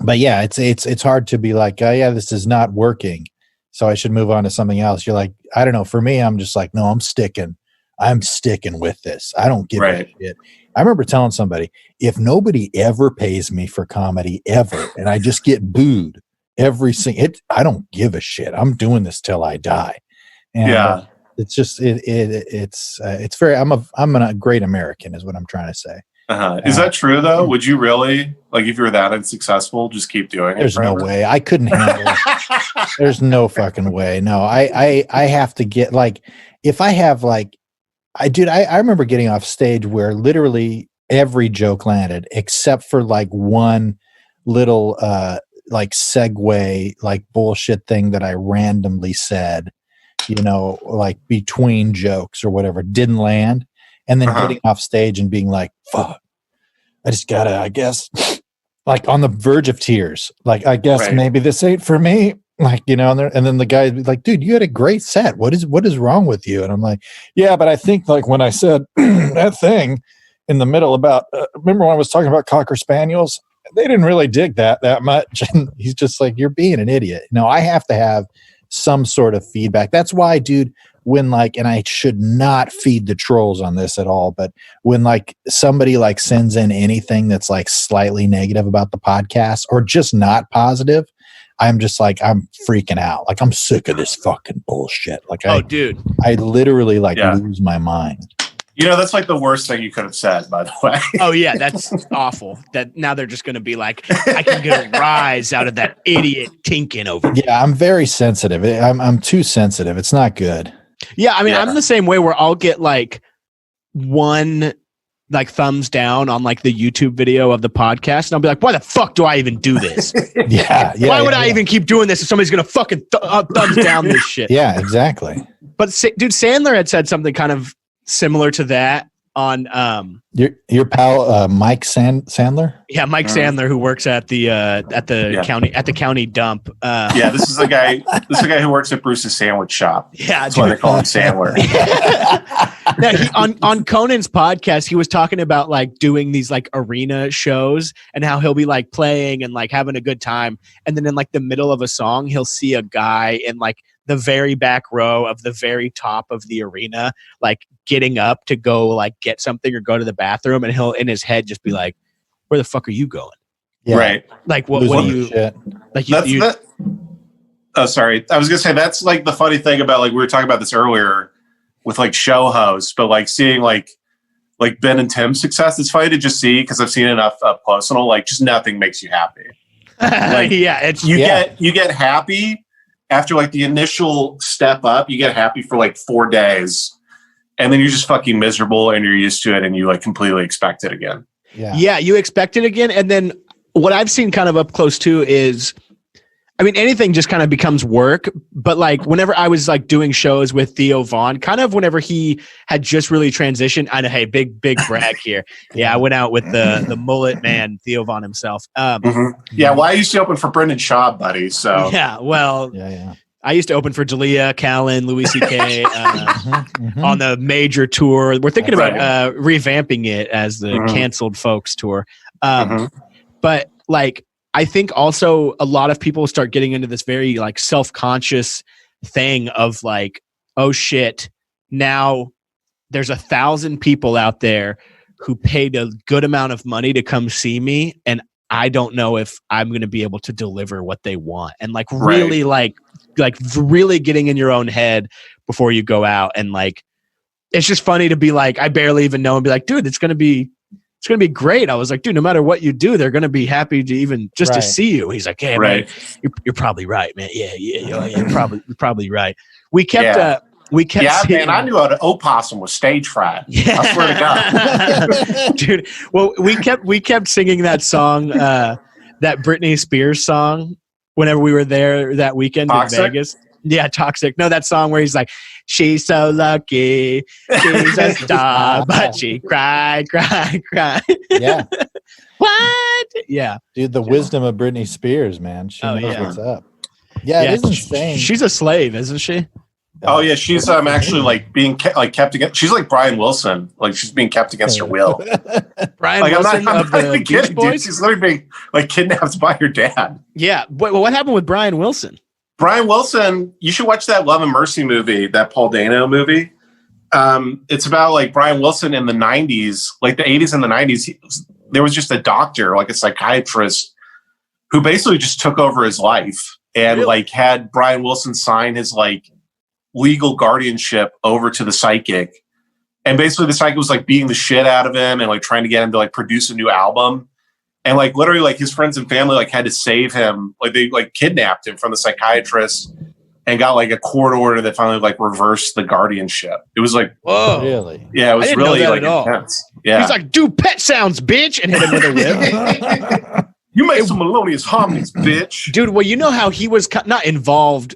[SPEAKER 3] But yeah, it's hard to be like, oh yeah, this is not working, so I should move on to something else. You're like, I don't know. For me, I'm just like, no, I'm sticking with this. I don't give a shit. I remember telling somebody, if nobody ever pays me for comedy ever, and I just get booed I don't give a shit. I'm doing this till I die. And it's just, it's very, I'm a great American is what I'm trying to say.
[SPEAKER 5] Is that true though? Would you really, like, if you were that unsuccessul, just keep doing it?
[SPEAKER 3] There's no way. I couldn't handle it. There's no fucking way. No, I have to get, like, if I have, like, I remember getting off stage where literally every joke landed except for like one little like segue, like bullshit thing that I randomly said, like between jokes or whatever, didn't land. And then getting off stage and being like, fuck, I just gotta, I guess, like on the verge of tears. Like, I guess maybe this ain't for me. Like, and then the guy be like, dude, you had a great set. What is wrong with you? And I'm like, yeah, but I think like when I said that thing in the middle about, remember when I was talking about Cocker Spaniels? They didn't really dig that much. And he's just like, you're being an idiot. I have to have some sort of feedback. That's why, dude, when like, and I should not feed the trolls on this at all, but when like somebody like sends in anything that's like slightly negative about the podcast or just not positive, I'm just like, I'm freaking out. Like, I'm sick of this fucking bullshit. Like,
[SPEAKER 4] dude,
[SPEAKER 3] I literally like lose my mind.
[SPEAKER 5] That's like the worst thing you could have said, by the way.
[SPEAKER 4] Oh yeah, that's awful. That now they're just going to be like, I can get a rise out of that idiot Tinkin over there.
[SPEAKER 3] Yeah, I'm very sensitive. I'm too sensitive. It's not good.
[SPEAKER 4] Yeah, I mean, I'm the same way where I'll get like one like thumbs down on like the YouTube video of the podcast, and I'll be like, why the fuck do I even do this? Why would I even keep doing this if somebody's going to fucking thumbs down this shit?
[SPEAKER 3] Yeah, exactly.
[SPEAKER 4] But dude, Sandler had said something kind of similar to that on
[SPEAKER 3] your pal Mike Sandler.
[SPEAKER 4] Yeah, Mike Sandler, who works at the county dump.
[SPEAKER 5] This is the guy who works at Bruce's sandwich shop.
[SPEAKER 4] Yeah,
[SPEAKER 5] that's why they call him Sandler.
[SPEAKER 4] Now, on Conan's podcast, he was talking about like doing these like arena shows and how he'll be like playing and like having a good time, and then in like the middle of a song, he'll see a guy in like the very back row of the very top of the arena, like getting up to go like get something or go to the bathroom, and he'll in his head just be like, where the fuck are you going?
[SPEAKER 3] Yeah.
[SPEAKER 5] Right.
[SPEAKER 4] Like what do you
[SPEAKER 3] shit.
[SPEAKER 4] like
[SPEAKER 5] oh, sorry. I was gonna say that's like the funny thing about, like, we were talking about this earlier with like show hosts, but like seeing like Ben and Tim's success, it's funny to just see because I've seen enough up close and all, like, just nothing makes you happy. Like, you get happy after like the initial step up, you get happy for like 4 days, and then you're just fucking miserable and you're used to it and you like completely expect it again.
[SPEAKER 4] Yeah, you expect it again. And then what I've seen kind of up close too is, I mean, anything just kind of becomes work. But like whenever I was like doing shows with Theo Vaughn, kind of whenever he had just really transitioned, I know, hey, big brag here. Yeah, I went out with the mullet man, Theo Vaughn himself.
[SPEAKER 5] Yeah, well, I used to open for Brendan Schaub, buddy. So
[SPEAKER 4] yeah, well, I used to open for D'Elia, Callan, Louis C.K. On the major tour. We're thinking about revamping it as the canceled folks tour. But like, I think also a lot of people start getting into this very like self-conscious thing of like, oh shit, now there's 1,000 people out there who paid a good amount of money to come see me, and I don't know if I'm going to be able to deliver what they want. And like really like really getting in your own head before you go out. And like, it's just funny to be like, I barely even know, and be like, dude, it's going to be great. I was like, dude, no matter what you do, they're going to be happy to even just to see you. He's like, hey, man, you're probably right, man. Yeah, you're probably right. We kept we kept
[SPEAKER 5] man, I knew how to opossum was stage fright.
[SPEAKER 4] Yeah.
[SPEAKER 5] I swear to God.
[SPEAKER 4] Dude, well, we kept singing that song, that Britney Spears song whenever we were there that weekend
[SPEAKER 5] Toxic?
[SPEAKER 4] in Vegas. Yeah, Toxic. No, that song where he's like, she's so lucky, she's a star, but she cried.
[SPEAKER 3] Yeah.
[SPEAKER 4] What? Yeah.
[SPEAKER 3] Dude, the wisdom of Britney Spears, man. She knows what's up. Yeah, it is insane.
[SPEAKER 4] She's a slave, isn't she?
[SPEAKER 5] Oh yeah, she's actually like being kept against. She's like Brian Wilson, like she's being kept against her will.
[SPEAKER 4] Brian
[SPEAKER 5] Like
[SPEAKER 4] Wilson
[SPEAKER 5] I'm
[SPEAKER 4] of
[SPEAKER 5] not
[SPEAKER 4] the
[SPEAKER 5] even
[SPEAKER 4] Beach
[SPEAKER 5] kidding, dude.
[SPEAKER 4] Boys?
[SPEAKER 5] She's literally being like kidnapped by her dad.
[SPEAKER 4] Yeah. What happened with Brian Wilson?
[SPEAKER 5] Brian Wilson, you should watch that Love and Mercy movie, that Paul Dano movie. It's about like Brian Wilson in the 90s, like the 80s and the 90s. There was just a doctor, like a psychiatrist, who basically just took over his life and like had Brian Wilson sign his like legal guardianship over to the psychic. And basically the psychic was like beating the shit out of him and like trying to get him to like produce a new album. And like literally like his friends and family like had to save him. Like they like kidnapped him from the psychiatrist and got like a court order that finally like reversed the guardianship. It was like,
[SPEAKER 4] whoa,
[SPEAKER 3] really?
[SPEAKER 5] Yeah, it was really like intense. Yeah.
[SPEAKER 4] He's like, do pet sounds, bitch, and hit him with a whip.
[SPEAKER 5] You make some melodious harmonies, bitch.
[SPEAKER 4] Dude, well, you know how he was not involved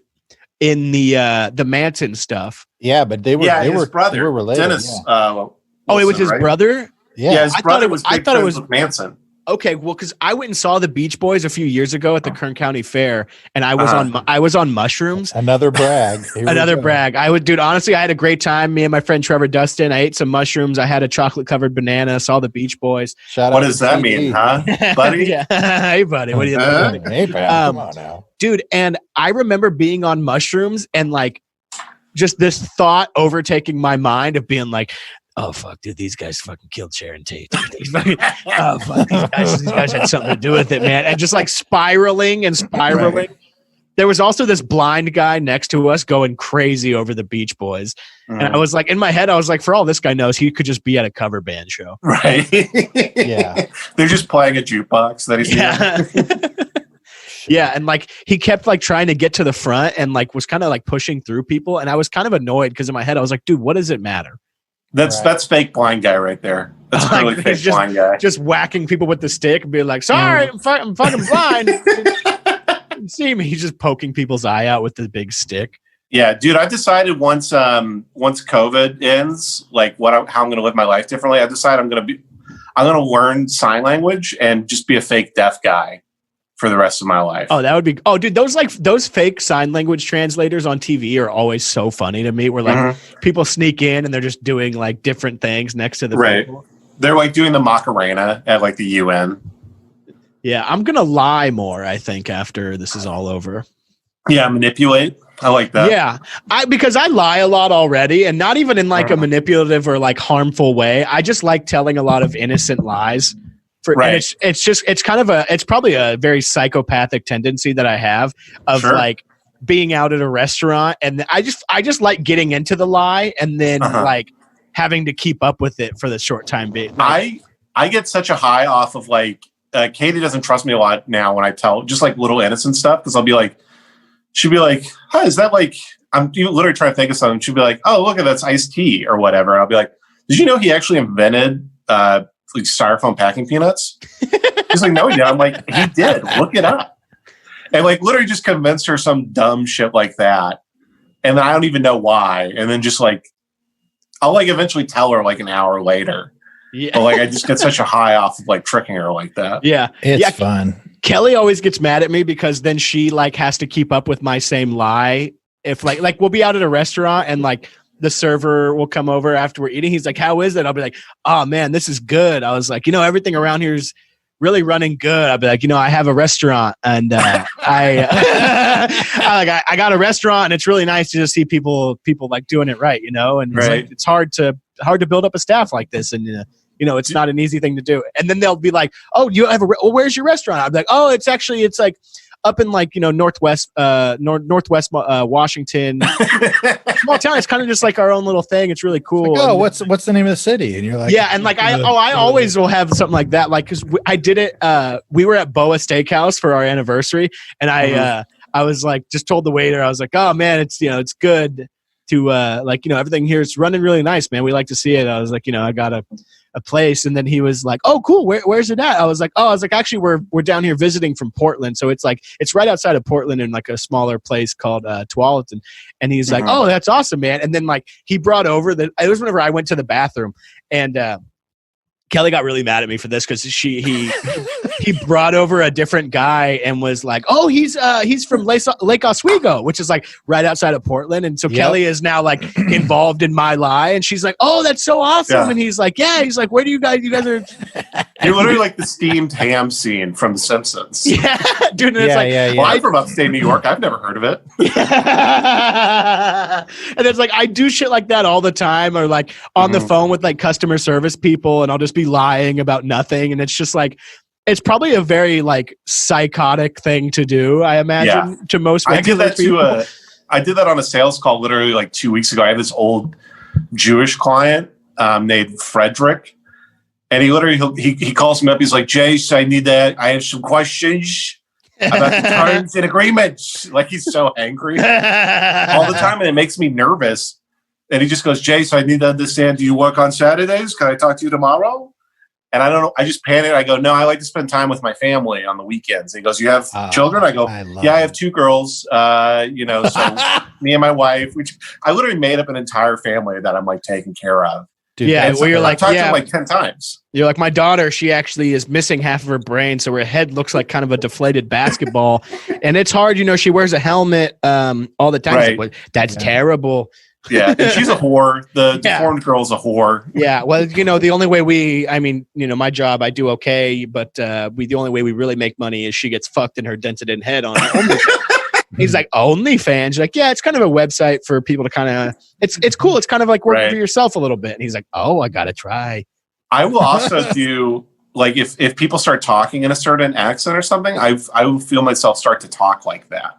[SPEAKER 4] in the Manson stuff.
[SPEAKER 3] Yeah, but they were
[SPEAKER 5] his brother,
[SPEAKER 3] they were related.
[SPEAKER 5] Dennis.
[SPEAKER 3] Yeah.
[SPEAKER 5] Wilson,
[SPEAKER 4] it was his
[SPEAKER 5] right?
[SPEAKER 4] brother?
[SPEAKER 5] Yeah, his brother was.
[SPEAKER 4] I thought it was
[SPEAKER 5] with Manson.
[SPEAKER 4] Okay, well, because I went and saw the Beach Boys a few years ago at the Kern County Fair, and I was on mushrooms.
[SPEAKER 3] Another brag.
[SPEAKER 4] Another brag. Dude, honestly, I had a great time. Me and my friend Trevor Dustin. I ate some mushrooms. I had a chocolate covered banana. Saw the Beach Boys.
[SPEAKER 5] What does that mean, huh, buddy?
[SPEAKER 4] Yeah. Hey, buddy. What do you think?
[SPEAKER 3] Hey, pal, come on now,
[SPEAKER 4] dude. And I remember being on mushrooms and like just this thought overtaking my mind of being like, oh fuck, dude, these guys fucking killed Sharon Tate. Oh fuck, these guys had something to do with it, man. And just like spiraling. Right. There was also this blind guy next to us going crazy over the Beach Boys. And I was like, in my head, I was like, for all this guy knows, he could just be at a cover band show.
[SPEAKER 5] Right.
[SPEAKER 3] Yeah.
[SPEAKER 5] They're just playing a jukebox that he's
[SPEAKER 4] Yeah, and like he kept like trying to get to the front and like was kind of like pushing through people. And I was kind of annoyed because in my head, I was like, dude, what does it matter?
[SPEAKER 5] That's fake blind guy right there. That's really fake blind guy.
[SPEAKER 4] Just whacking people with the stick and being like, sorry, I'm fucking blind. See me. He's just poking people's eye out with the big stick.
[SPEAKER 5] Yeah, dude, I decided once COVID ends, like how I'm going to live my life differently. I decided I'm going to learn sign language and just be a fake deaf guy for the rest of my life.
[SPEAKER 4] Oh, that would be. Oh, dude, those fake sign language translators on TV are always so funny to me. Where like people sneak in and they're just doing like different things next to the people.
[SPEAKER 5] They're like doing the Macarena at like the UN.
[SPEAKER 4] Yeah, I'm gonna lie more, I think, after this is all over.
[SPEAKER 5] Yeah, manipulate. I like that.
[SPEAKER 4] Yeah, because I lie a lot already, and not even in like a manipulative or like harmful way. I just like telling a lot of innocent lies. And it's probably a very psychopathic tendency that I have of like being out at a restaurant, and I just like getting into the lie and then like having to keep up with it for the short time being. Like,
[SPEAKER 5] I get such a high off of like Katie doesn't trust me a lot now when I tell just like little innocent stuff because I'll be like, she'll be like, "Hi, is that like?" I'm literally trying to think of something. She'll be like, "Oh, look at that's iced tea or whatever." And I'll be like, "Did you know he actually invented like styrofoam packing peanuts?" He's like, "No, yeah." I'm like, "He did. Look it up." And like literally just convinced her some dumb shit like that. And then I don't even know why. And then just like, I'll like eventually tell her like an hour later. Yeah. But like I just get such a high off of like tricking her like that.
[SPEAKER 4] Yeah.
[SPEAKER 3] It's fun.
[SPEAKER 4] Kelly always gets mad at me because then she like has to keep up with my same lie. If like we'll be out at a restaurant and like the server will come over after we're eating. He's like, "How is it?" I'll be like, "Oh man, this is good." I was like, everything around here is really running good. I'll be like, I have a restaurant and I got a restaurant and it's really nice to just see people like doing it right, and like, it's hard to build up a staff like this. And, it's not an easy thing to do. And then they'll be like, "Oh, you have where's your restaurant?" I'm like, "Oh, it's like up in like, northwest Washington, small town. It's kind of just like our own little thing. It's really cool."
[SPEAKER 3] Like, oh, what's the name of the city? And you're like,
[SPEAKER 4] yeah. And like, I always will have something like that. Like, cause I did it. We were at Boa Steakhouse for our anniversary. And I was like, just told the waiter, I was like, "Oh man, it's, it's good." like, everything here is running really nice, man. We like to see it. I was like, I got a place. And then he was like, oh, cool. Where's it at? I was like, actually, we're down here visiting from Portland. So it's right outside of Portland in like a smaller place called Tualatin. And he's like, oh, that's awesome, man. And then like he brought over it was whenever I went to the bathroom, and Kelly got really mad at me for this because he brought over a different guy and was like, oh, he's from Lake Oswego, which is like right outside of Portland. And so Kelly is now like involved in my lie. And she's like, oh, that's so awesome. Yeah. And he's like, where do you guys are.
[SPEAKER 5] You're literally like the steamed ham scene from The Simpsons.
[SPEAKER 4] Yeah, dude. And it's like,
[SPEAKER 5] well, I'm from upstate New York. I've never heard of it.
[SPEAKER 4] Yeah. And it's like, I do shit like that all the time, or like on the phone with like customer service people, and I'll just be lying about nothing. And it's just like, it's probably a very like psychotic thing to do, I imagine, to most regular people.
[SPEAKER 5] I did that on a sales call literally like 2 weeks ago. I have this old Jewish client named Frederick, and he literally he calls me up. He's like, Jace, I have some questions about the terms and agreements. Like, he's so angry all the time, and it makes me nervous. And he just goes, Jace, I need to understand, do you work on Saturdays? Can I talk to you tomorrow? And I don't know. I just panicked. I go, no, I like to spend time with my family on the weekends. And he goes, you have children? I go, I have 2 girls. So me and my wife, which I literally made up an entire family that I'm like taking care of.
[SPEAKER 4] Dude, yeah, well, you're like,
[SPEAKER 5] I've talked to him like 10 times.
[SPEAKER 4] You're like, my daughter, she actually is missing half of her brain, so her head looks like kind of a deflated basketball. And it's hard, she wears a helmet all the time.
[SPEAKER 5] Right.
[SPEAKER 4] Like, that's terrible.
[SPEAKER 5] Yeah, and she's a whore. The deformed girl's a whore.
[SPEAKER 4] Yeah, well, the only way my job, I do okay, but the only way we really make money is she gets fucked in her dented in head on OnlyFans. He's like, OnlyFans? She's like, yeah, it's kind of a website for people to kind of, it's cool. It's kind of like working for yourself a little bit. And he's like, oh, I got to try.
[SPEAKER 5] I will also do, like, if people start talking in a certain accent or something, I will feel myself start to talk like that.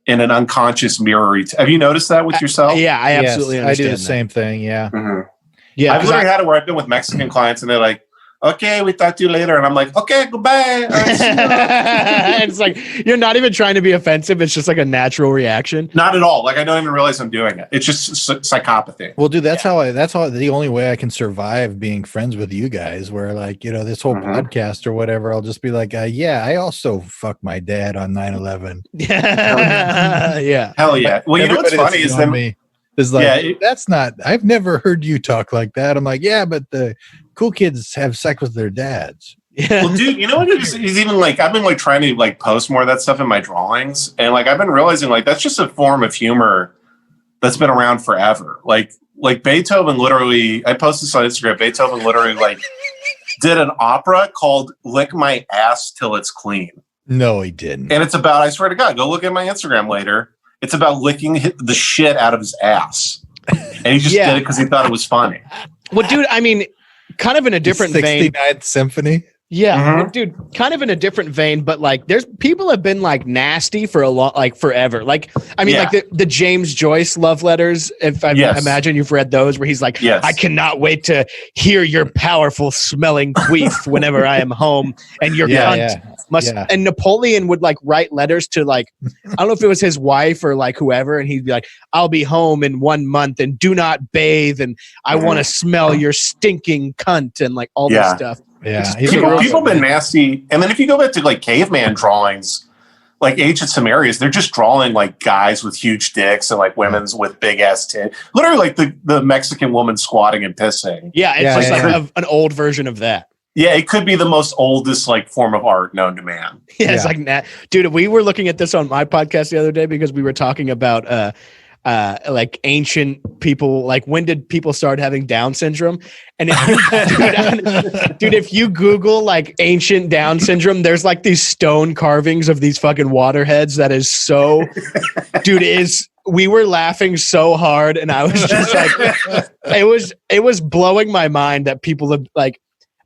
[SPEAKER 5] In an unconscious mirror. Have you noticed that with yourself?
[SPEAKER 4] Yeah, I absolutely understand.
[SPEAKER 3] I do the same thing. Yeah.
[SPEAKER 5] Mm-hmm. Yeah. I've literally had it where I've been with Mexican clients and they're like, okay, we talk to you later. And I'm like, okay, goodbye.
[SPEAKER 4] And it's like, you're not even trying to be offensive. It's just like a natural reaction.
[SPEAKER 5] Not at all. Like, I don't even realize I'm doing it. It's just psychopathy.
[SPEAKER 3] Well, dude, that's how the only way I can survive being friends with you guys, where like, this whole podcast or whatever, I'll just be like, I also fucked my dad on 9/11.
[SPEAKER 4] Yeah.
[SPEAKER 5] Hell yeah. Well, what's funny is then me
[SPEAKER 3] is like, that's not, I've never heard you talk like that. I'm like, yeah, but the cool kids have sex with their dads.
[SPEAKER 5] Well, dude, you know what? He's even like, I've been like trying to like post more of that stuff in my drawings. And like, I've been realizing like, that's just a form of humor that's been around forever. Like Beethoven literally, I posted this on Instagram. Beethoven literally like did an opera called Lick My Ass Till It's Clean.
[SPEAKER 3] No, he didn't.
[SPEAKER 5] And it's about, I swear to God, go look at my Instagram later. It's about licking the shit out of his ass. And he just did it because he thought it was funny.
[SPEAKER 4] Well, dude, kind of in a different vein.
[SPEAKER 3] 69th Symphony.
[SPEAKER 4] Yeah, dude, kind of in a different vein, but like there's people have been like nasty for a lot, like forever. Like, like the James Joyce love letters, if I imagine you've read those, where he's like, I cannot wait to hear your powerful smelling queef whenever I am home, and your cunt must. Yeah. And Napoleon would like write letters to like, I don't know if it was his wife or like whoever, and he'd be like, I'll be home in 1 month and do not bathe, and I want to smell your stinking cunt, and like all this stuff.
[SPEAKER 3] Yeah,
[SPEAKER 5] people have been nasty. And then if you go back to like caveman drawings, like ancient Sumerians, they're just drawing like guys with huge dicks and like women's with big ass tits. Literally like the Mexican woman squatting and pissing.
[SPEAKER 4] Yeah, it's like an old version of that.
[SPEAKER 5] Yeah, it could be the most oldest like form of art known to man.
[SPEAKER 4] Yeah, it's like that. Dude, we were looking at this on my podcast the other day because we were talking about like ancient people, like when did people start having Down syndrome? And if dude, if you Google like ancient Down syndrome, there's like these stone carvings of these fucking waterheads that is so, dude, we were laughing so hard, and I was just like, it was blowing my mind that people have like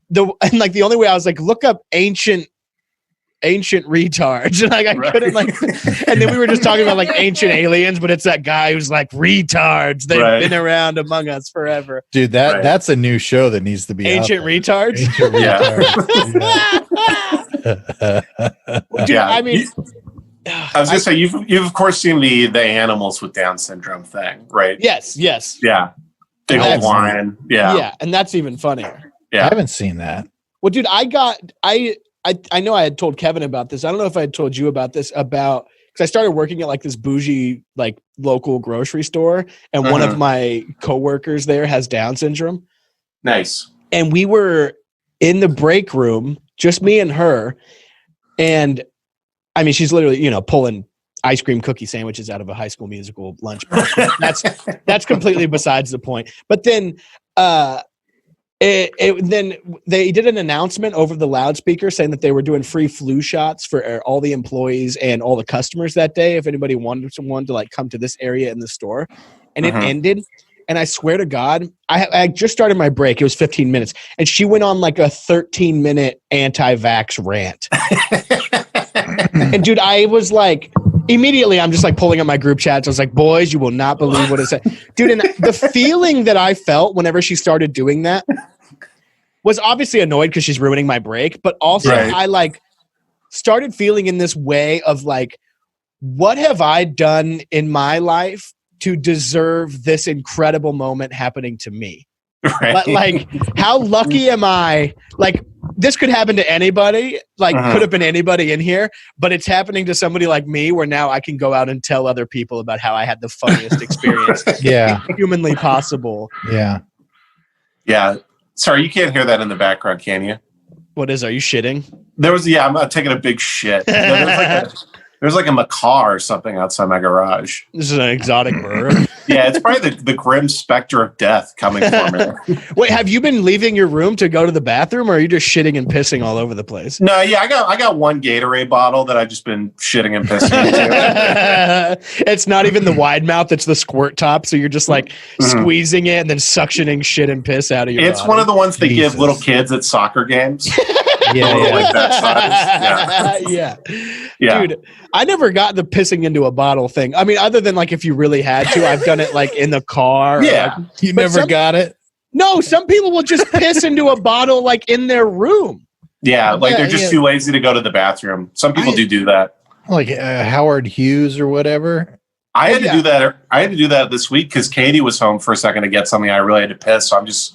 [SPEAKER 4] the only way I was like, look up ancient retards, and like I couldn't like, and then we were just talking about like ancient aliens, but it's that guy who's like retards. They've been around among us forever,
[SPEAKER 3] dude. That's a new show that needs to be
[SPEAKER 4] ancient retards.
[SPEAKER 3] Ancient retards.
[SPEAKER 4] Dude,
[SPEAKER 5] I was gonna say you've of course seen the animals with Down syndrome thing, right?
[SPEAKER 4] Yes.
[SPEAKER 5] Yeah. Big old lion. Yeah.
[SPEAKER 4] Yeah, and that's even funnier.
[SPEAKER 5] Yeah.
[SPEAKER 3] I haven't seen that.
[SPEAKER 4] Well, dude, I know I had told Kevin about this. I don't know if I had told you about this because I started working at like this bougie like local grocery store, and one of my coworkers there has Down syndrome.
[SPEAKER 5] Nice.
[SPEAKER 4] And we were in the break room, just me and her, and I mean, she's literally, pulling ice cream cookie sandwiches out of a High School Musical lunchbox. That's completely besides the point. But then, then they did an announcement over the loudspeaker saying that they were doing free flu shots for all the employees and all the customers that day. If anybody wanted someone to like come to this area in the store, and it ended. And I swear to God, I just started my break. It was 15 minutes, and she went on like a 13-minute anti-vax rant. And dude, I was like, immediately, I'm just like pulling up my group chats. I was like, boys, you will not believe what it said. Dude, and the feeling that I felt whenever she started doing that was obviously annoyed because she's ruining my break. But also I like started feeling in this way of like, what have I done in my life to deserve this incredible moment happening to me? Right. But like, how lucky am I? Like, this could happen to anybody, like could have been anybody in here, but it's happening to somebody like me where now I can go out and tell other people about how I had the funniest experience humanly possible.
[SPEAKER 3] Yeah.
[SPEAKER 5] Yeah. Sorry, you can't hear that in the background, can you?
[SPEAKER 4] What is, are you shitting?
[SPEAKER 5] I'm taking a big shit. There's like a macaw or something outside my garage.
[SPEAKER 4] This is an exotic bird.
[SPEAKER 5] Yeah, it's probably the grim specter of death coming for me.
[SPEAKER 4] Wait, have you been leaving your room to go to the bathroom, or are you just shitting and pissing all over the place?
[SPEAKER 5] No, yeah, I got one Gatorade bottle that I've just been shitting and pissing into.
[SPEAKER 4] It's not even the wide mouth; it's the squirt top. So you're just like squeezing it and then suctioning shit and piss out of your.
[SPEAKER 5] It's
[SPEAKER 4] body.
[SPEAKER 5] One of the ones they give little kids at soccer games.
[SPEAKER 3] Yeah.
[SPEAKER 5] Like that size.
[SPEAKER 4] Yeah. Dude, I never got the pissing into a bottle thing. I mean, other than like if you really had to, I've done it like in the car.
[SPEAKER 5] Yeah.
[SPEAKER 4] Like,
[SPEAKER 3] you never got it?
[SPEAKER 4] No, some people will just piss into a bottle like in their room.
[SPEAKER 5] Yeah, like they're just too lazy to go to the bathroom. Some people do that. Like
[SPEAKER 3] Howard Hughes or whatever.
[SPEAKER 5] I had to do that. I had to do that this week because Katie was home for a second to get something. I really had to piss. So I'm just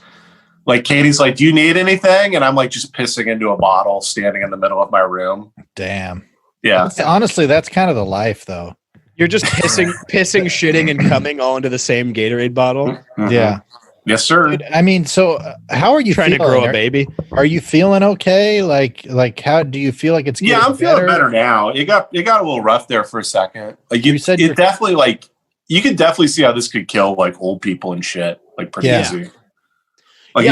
[SPEAKER 5] like, Katie's like, do you need anything? And I'm like just pissing into a bottle standing in the middle of my room.
[SPEAKER 3] Damn.
[SPEAKER 5] Yeah.
[SPEAKER 3] Honestly, that's kind of the life, though.
[SPEAKER 4] You're just pissing, shitting, and coming all into the same Gatorade bottle.
[SPEAKER 5] Mm-hmm.
[SPEAKER 3] Yeah.
[SPEAKER 5] Yes, sir.
[SPEAKER 3] Dude, I mean, so how are you
[SPEAKER 4] trying
[SPEAKER 3] feeling?
[SPEAKER 4] To grow a baby?
[SPEAKER 3] Are you feeling okay? Like how do you feel like it's getting
[SPEAKER 5] I'm feeling better now. It got a little rough there for a second. Like you said, it definitely like you could definitely see how this could kill like old people and shit like pretty easy. Like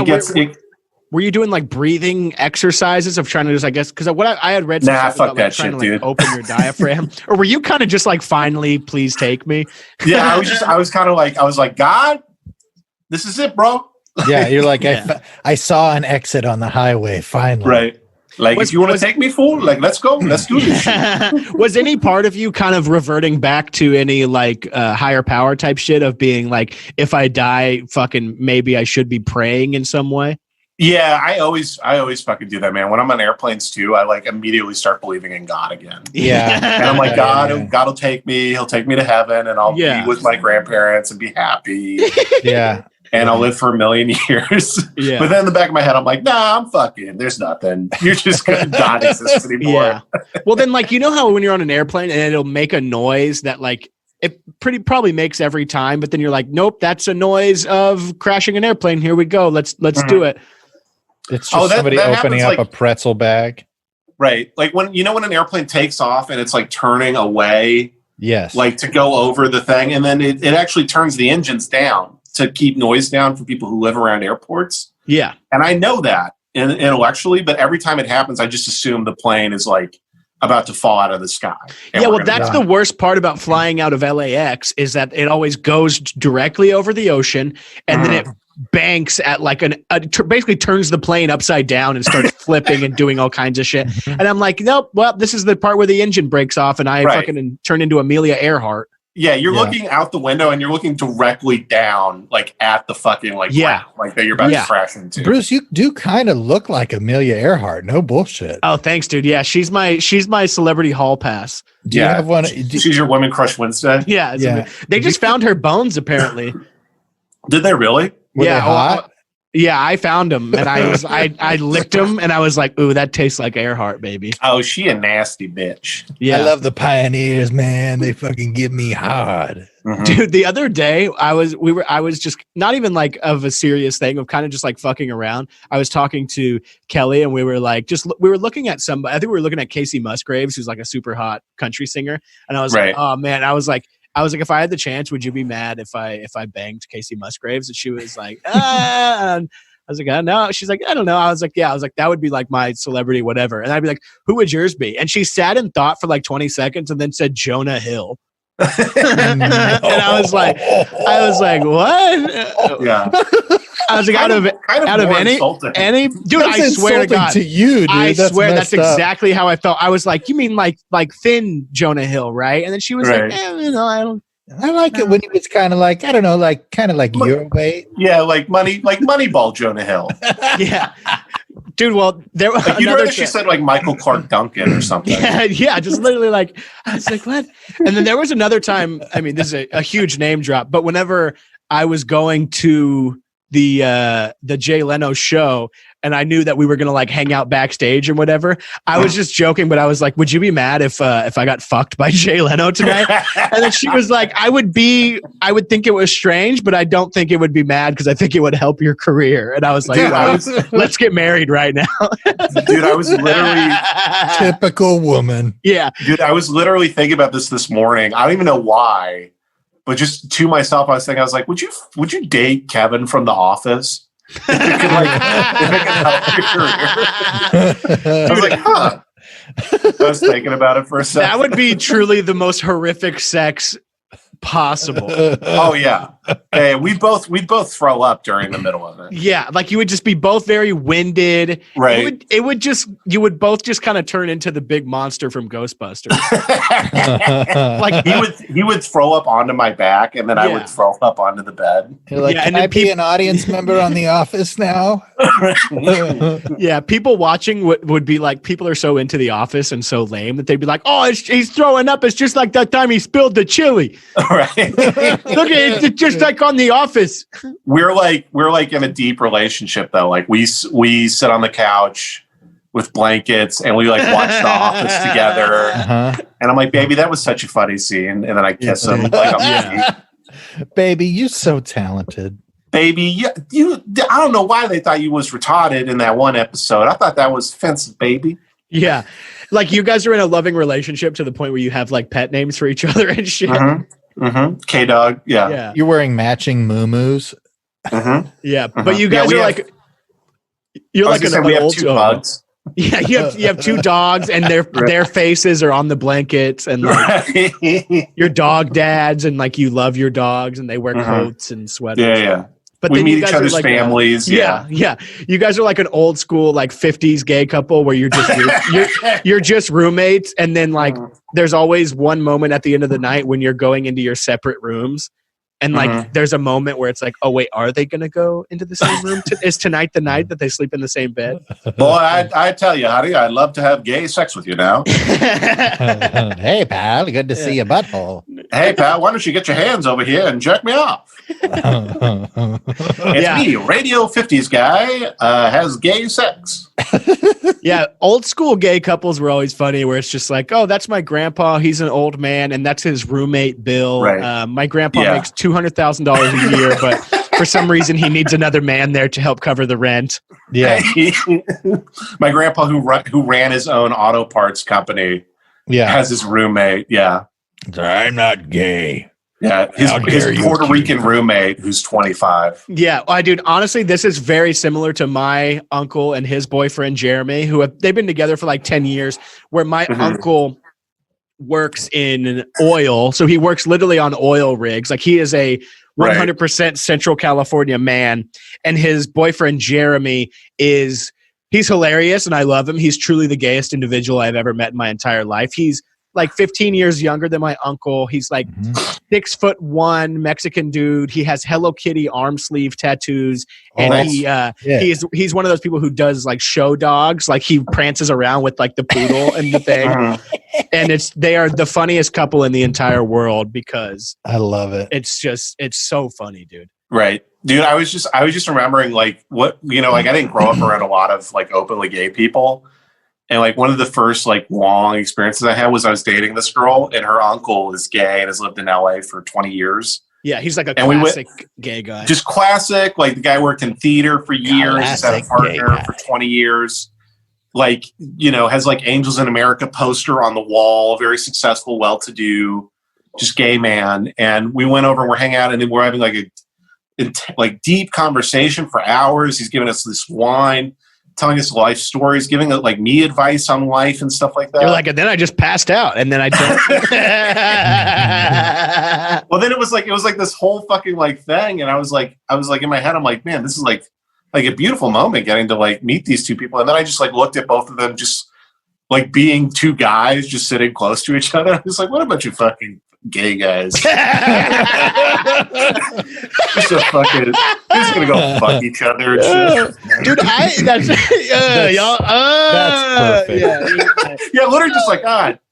[SPEAKER 4] were you doing like breathing exercises of trying to just, I guess, because what I had read,
[SPEAKER 5] fuck
[SPEAKER 4] about,
[SPEAKER 5] that
[SPEAKER 4] like, trying
[SPEAKER 5] shit,
[SPEAKER 4] to
[SPEAKER 5] dude.
[SPEAKER 4] Open your diaphragm, or were you kind of just like, finally, please take me?
[SPEAKER 5] Yeah, I was kind of like, God, this is it, bro.
[SPEAKER 3] Yeah, you're like, I saw an exit on the highway finally.
[SPEAKER 5] Right. Like, if you want to take me, fool, like, let's go. Let's do this shit.
[SPEAKER 4] Was any part of you kind of reverting back to any like higher power type shit of being like, if I die, fucking maybe I should be praying in some way?
[SPEAKER 5] Yeah, I always fucking do that, man. When I'm on airplanes too, I like immediately start believing in God again.
[SPEAKER 3] Yeah.
[SPEAKER 5] And I'm like, God will take me. He'll take me to heaven and I'll be with my grandparents and be happy.
[SPEAKER 3] Yeah.
[SPEAKER 5] And I'll live for 1,000,000 years.
[SPEAKER 4] Yeah.
[SPEAKER 5] But then in the back of my head, I'm like, nah, I'm fucking, there's nothing. You're just going to not exist anymore.
[SPEAKER 4] Yeah. Well, then, like, you know how when you're on an airplane and it'll make a noise that, like, it probably makes every time, but then you're like, nope, that's a noise of crashing an airplane. Here we go. Let's do it.
[SPEAKER 3] It's just somebody opening up a pretzel bag.
[SPEAKER 5] Right. Like when an airplane takes off and it's like turning away.
[SPEAKER 3] Yes.
[SPEAKER 5] Like to go over the thing. And then it actually turns the engines down to keep noise down for people who live around airports.
[SPEAKER 4] Yeah.
[SPEAKER 5] And I know that intellectually, but every time it happens, I just assume the plane is like about to fall out of the sky.
[SPEAKER 4] Yeah, well, that's the worst part about flying out of LAX is that it always goes directly over the ocean and then it banks at like basically turns the plane upside down and starts flipping and doing all kinds of shit. And I'm like, nope, well, this is the part where the engine breaks off and I fucking turn into Amelia Earhart.
[SPEAKER 5] Yeah, you're looking out the window and you're looking directly down, like at the fucking ground, like that you're about to crash into.
[SPEAKER 3] Bruce, you do kind of look like Amelia Earhart. No bullshit.
[SPEAKER 4] Oh, thanks, dude. Yeah, she's my celebrity hall pass.
[SPEAKER 3] Do you have one?
[SPEAKER 5] She's your women crush Wednesday.
[SPEAKER 4] Yeah. They just found her bones apparently.
[SPEAKER 5] Did they really?
[SPEAKER 3] Were they hot?
[SPEAKER 4] Yeah, I found them and I licked them and I was like, ooh, that tastes like Earhart, baby.
[SPEAKER 5] Oh, she a nasty bitch.
[SPEAKER 3] Yeah, I love the pioneers, man. They fucking give me hard.
[SPEAKER 5] Mm-hmm.
[SPEAKER 4] Dude, the other day I was just not even like of a serious thing of kind of just like fucking around. I was talking to Kelly and we were looking at somebody. I think we were looking at Casey Musgraves, who's like a super hot country singer. And I was like, oh man, I was like, if I had the chance, would you be mad if I banged Casey Musgraves? And she was like, and I was like, no. She's like, I don't know. I was like, that would be like my celebrity, whatever. And I'd be like, who would yours be? And she sat and thought for like 20 seconds and then said Jonah Hill. And I was like, what?
[SPEAKER 5] Yeah.
[SPEAKER 4] I was like, out of any dude, I swear to God,
[SPEAKER 3] to you, dude,
[SPEAKER 4] I swear that's exactly how I felt. I was like, you mean like thin Jonah Hill, right? And then she was like,
[SPEAKER 3] I like it when he was kind of like, I don't know, like kind of like your weight.
[SPEAKER 5] Yeah, like Moneyball Jonah Hill.
[SPEAKER 4] Yeah. Dude, well, there was
[SPEAKER 5] you'd rather she said like Michael Clark Duncan or something.
[SPEAKER 4] Yeah, just literally like, I was like, what? And then there was another time, I mean, this is a huge name drop, but whenever I was going to the Jay Leno show and I knew that we were going to like hang out backstage and whatever, I was just joking, but I was like, would you be mad if I got fucked by Jay Leno tonight? And then she was like, I would think it was strange, but I don't think it would be mad because I think it would help your career. And I was like, let's get married right now.
[SPEAKER 5] Dude, I was literally
[SPEAKER 3] typical woman.
[SPEAKER 4] Yeah.
[SPEAKER 5] Dude, I was literally thinking about this morning. I don't even know why, but just to myself, I was like, would you date Kevin from The Office? If it could help your career. I was like, huh. I was thinking about it for a second.
[SPEAKER 4] That would be truly the most horrific sex possible.
[SPEAKER 5] Oh yeah. Hey, we both throw up during the middle of it.
[SPEAKER 4] Yeah, like you would just be both very winded.
[SPEAKER 5] Right.
[SPEAKER 4] You would both just kind of turn into the big monster from Ghostbusters.
[SPEAKER 5] Like he would throw up onto my back and then I would throw up onto the bed.
[SPEAKER 3] You're like, can I be an audience member on The Office now?
[SPEAKER 4] Yeah, people watching would be like, people are so into The Office and so lame that they'd be like, oh, he's throwing up. It's just like that time he spilled the chili.
[SPEAKER 5] Right.
[SPEAKER 4] Look, it's just like on The Office.
[SPEAKER 5] We're like in a deep relationship though. Like we sit on the couch with blankets and we like watch The Office together. And I'm like, baby, that was such a funny scene. And then I kiss him. Like,
[SPEAKER 3] baby, you're so talented.
[SPEAKER 5] Baby, I don't know why they thought you was retarded in that one episode. I thought that was offensive, baby.
[SPEAKER 4] Yeah. Like you guys are in a loving relationship to the point where you have like pet names for each other and shit.
[SPEAKER 5] K-Dog. Yeah.
[SPEAKER 3] You're wearing matching muumuus.
[SPEAKER 4] Yeah. But you guys are like, you're like an old
[SPEAKER 5] two bugs.
[SPEAKER 4] Yeah. You have two dogs and their faces are on the blankets and like your dog dads and like you love your dogs and they wear coats and sweaters.
[SPEAKER 5] Yeah.
[SPEAKER 4] But
[SPEAKER 5] we
[SPEAKER 4] then
[SPEAKER 5] meet each other's families.
[SPEAKER 4] Yeah. You guys are like an old school, like 50s gay couple where you're just roommates. And then like, there's always one moment at the end of the night when you're going into your separate rooms. And like, there's a moment where it's like, oh wait, are they going to go into the same room? Is tonight the night that they sleep in the same bed?
[SPEAKER 5] Boy, I tell you, honey, I'd love to have gay sex with you now.
[SPEAKER 3] Hey, pal, good to see your butthole.
[SPEAKER 5] Hey, pal, why don't you get your hands over here and jerk me off? It's me, Radio 50s guy, has gay sex.
[SPEAKER 4] Yeah, old school gay couples were always funny where it's just like, oh, that's my grandpa. He's an old man, and that's his roommate, Bill.
[SPEAKER 5] Right.
[SPEAKER 4] My grandpa makes $200,000 a year, but for some reason he needs another man there to help cover the rent.
[SPEAKER 3] Yeah.
[SPEAKER 5] My grandpa who ran his own auto parts company has his roommate. Yeah.
[SPEAKER 3] I'm not gay.
[SPEAKER 5] Yeah, his Puerto Rican roommate who's 25.
[SPEAKER 4] Yeah, dude, honestly, this is very similar to my uncle and his boyfriend, Jeremy, they've been together for like 10 years, where my uncle works in oil. So he works literally on oil rigs. Like he is a 100% Central California man. And his boyfriend, Jeremy, he's hilarious and I love him. He's truly the gayest individual I've ever met in my entire life. He's like 15 years younger than my uncle. He's like 6'1" Mexican dude. He has Hello Kitty arm sleeve tattoos, and he's one of those people who does like show dogs. Like he prances around with like the poodle and the thing, and they are the funniest couple in the entire world because
[SPEAKER 3] I love it.
[SPEAKER 4] It's so funny, dude.
[SPEAKER 5] Right. Dude, I was just remembering like what, like I didn't grow up around a lot of like openly gay people. And like one of the first like long experiences I had was I was dating this girl and her uncle is gay and has lived in LA for 20 years.
[SPEAKER 4] Yeah, he's like a classic gay guy.
[SPEAKER 5] Just classic. Like the guy worked in theater for years, has had a partner for 20 years. Like, has like Angels in America poster on the wall, very successful, well-to-do, just gay man. And we went over and we're hanging out and then we're having like a deep conversation for hours. He's giving us this wine, telling us life stories, giving like me advice on life and stuff like that.
[SPEAKER 4] You're like, and then I just passed out, and then I don't.
[SPEAKER 5] Well, then it was like this whole fucking like thing, and I was like in my head, I'm like, man, this is like a beautiful moment getting to like meet these two people, and then I just like looked at both of them, just like being two guys just sitting close to each other. I was like, what a bunch of fucking gay guys. Just gonna go fuck each other and shit.
[SPEAKER 4] Dude, that's y'all.
[SPEAKER 3] That's perfect.
[SPEAKER 5] Yeah, literally just like,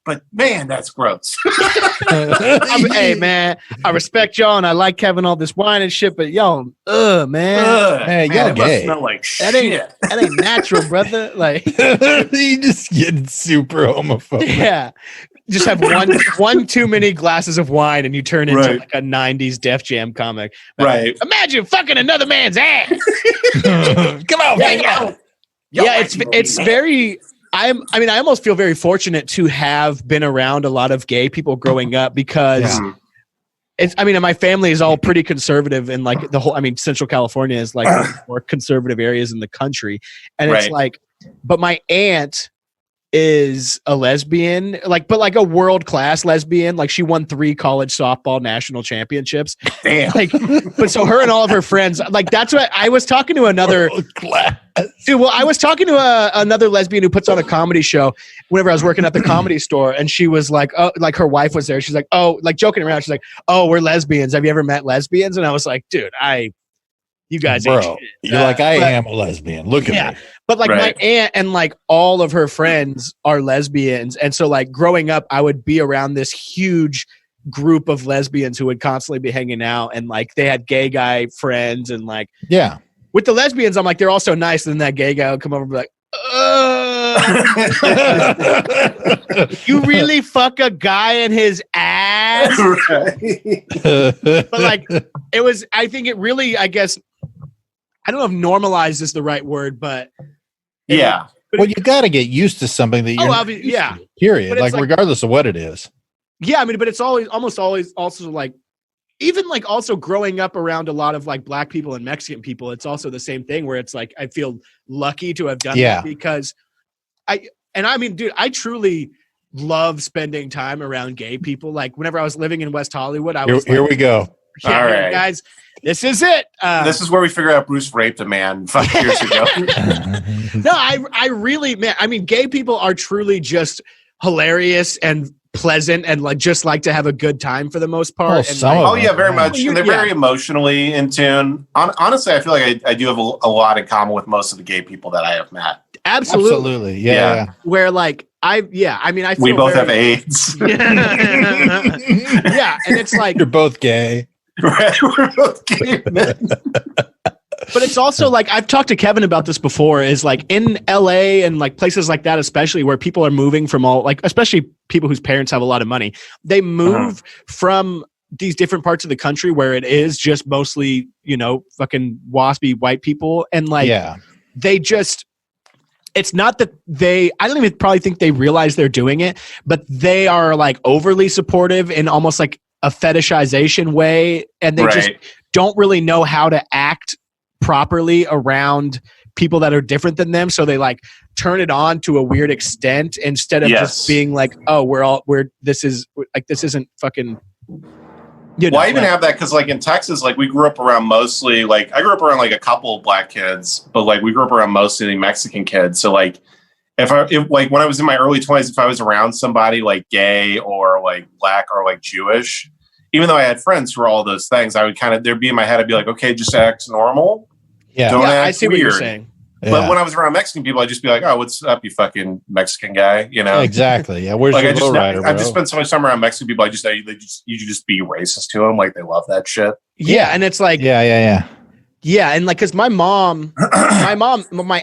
[SPEAKER 5] but man, that's gross.
[SPEAKER 4] Hey man, I respect y'all and I like having all this wine and shit, but y'all, man.
[SPEAKER 3] Hey, y'all gay.
[SPEAKER 5] Smell like
[SPEAKER 4] that ain't natural, brother. Like
[SPEAKER 3] you just getting super homophobic.
[SPEAKER 4] Yeah. Just have one too many glasses of wine and you turn into like a 90s Def Jam comic.
[SPEAKER 5] Right.
[SPEAKER 4] Imagine fucking another man's ass.
[SPEAKER 3] Come on,
[SPEAKER 4] man. Yeah, it's very I almost feel very fortunate to have been around a lot of gay people growing up because my family is all pretty conservative and like the whole Central California is like one of the more conservative areas in the country. And it's like, but my aunt is a lesbian, but a world-class lesbian. Like she won 3 college softball national championships.
[SPEAKER 5] Damn.
[SPEAKER 4] But so her and all of her friends, that's what I was talking to another dude. Well, I was talking to another lesbian who puts on a comedy show whenever I was working at the Comedy Store, and she was like, oh, like her wife was there. She's like, oh, like joking around. She's like, oh, we're lesbians. Have you ever met lesbians? And I was like, dude, you guys ain't shit.
[SPEAKER 3] You're like, I am a lesbian. Look at me.
[SPEAKER 4] But my aunt and all of her friends are lesbians. And so growing up, I would be around this huge group of lesbians who would constantly be hanging out. And they had gay guy friends. And with the lesbians, I'm like, they're all so nice. And then that gay guy would come over and be like, you really fuck a guy in his ass? But it was, I think it really, I guess, I don't know if normalized is the right word, but
[SPEAKER 3] well, you got to get used to something that you're period. Regardless of what it is.
[SPEAKER 4] Yeah, but it's almost always also even also growing up around a lot of Black people and Mexican people, it's also the same thing where it's I feel lucky to have done that because dude, I truly love spending time around gay people. Whenever I was living in West Hollywood, I was
[SPEAKER 3] here we go.
[SPEAKER 4] Yeah, all right, guys, this is it.
[SPEAKER 5] This is where we figure out Bruce raped a man 5 years ago.
[SPEAKER 4] No, I really, man. Gay people are truly just hilarious and pleasant and just like to have a good time for the most part.
[SPEAKER 5] Very much. And they're very emotionally in tune. Honestly, I feel like I do have a lot in common with most of the gay people that I have met.
[SPEAKER 4] Absolutely.
[SPEAKER 5] Yeah.
[SPEAKER 4] Where I feel
[SPEAKER 5] we both have AIDS.
[SPEAKER 4] Yeah, and it's
[SPEAKER 3] you're both gay.
[SPEAKER 5] Right, we're both gay men.
[SPEAKER 4] But it's also I've talked to Kevin about this before, is in LA and places like that, especially where people are moving from especially people whose parents have a lot of money, they move from these different parts of the country where it is just mostly, fucking waspy white people. And they just, it's not that I don't even probably think they realize they're doing it, but they are overly supportive in almost a fetishization way. And they just don't really know how to act properly around people that are different than them. So they turn it on to a weird extent instead of just being this isn't fucking,
[SPEAKER 5] I even have that because in Texas, we grew up around mostly I grew up around a couple of Black kids, but we grew up around mostly Mexican kids. So if like when I was in my early 20s, if I was around somebody like gay or like black or like Jewish, even though I had friends who were all those things, I would kind of, there'd be in my head, I'd be like, okay, just act normal.
[SPEAKER 3] Yeah.
[SPEAKER 5] Don't act
[SPEAKER 4] I see
[SPEAKER 5] weird.
[SPEAKER 4] what you're saying.
[SPEAKER 5] But when I was around Mexican people, I'd just be like, "Oh, what's up, you fucking Mexican guy?" You know,
[SPEAKER 3] exactly. Yeah, where's
[SPEAKER 5] like
[SPEAKER 3] your lowrider, bro?
[SPEAKER 5] I just spent so much time around Mexican people. I just you just be racist to them, like they love that shit.
[SPEAKER 4] Yeah, and it's like,
[SPEAKER 3] yeah,
[SPEAKER 4] and like, because my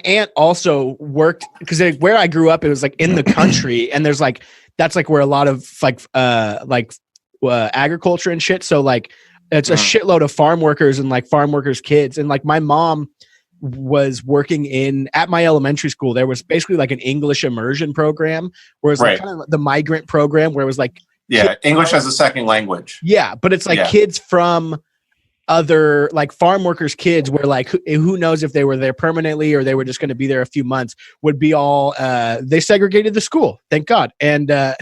[SPEAKER 4] aunt also worked, because where I grew up, it was like in the country, and there's like, that's like where a lot of agriculture and shit. So like, it's a shitload of farm workers and like farm workers' kids, and like my mom was working at my elementary school. There was basically like an English immersion program, where it's like kind of the migrant program, where it was like,
[SPEAKER 5] English as a second language.
[SPEAKER 4] Yeah, but it's like kids from other like farm workers' kids, where like who knows if they were there permanently or they were just going to be there a few months, would be all they segregated the school, thank God. And but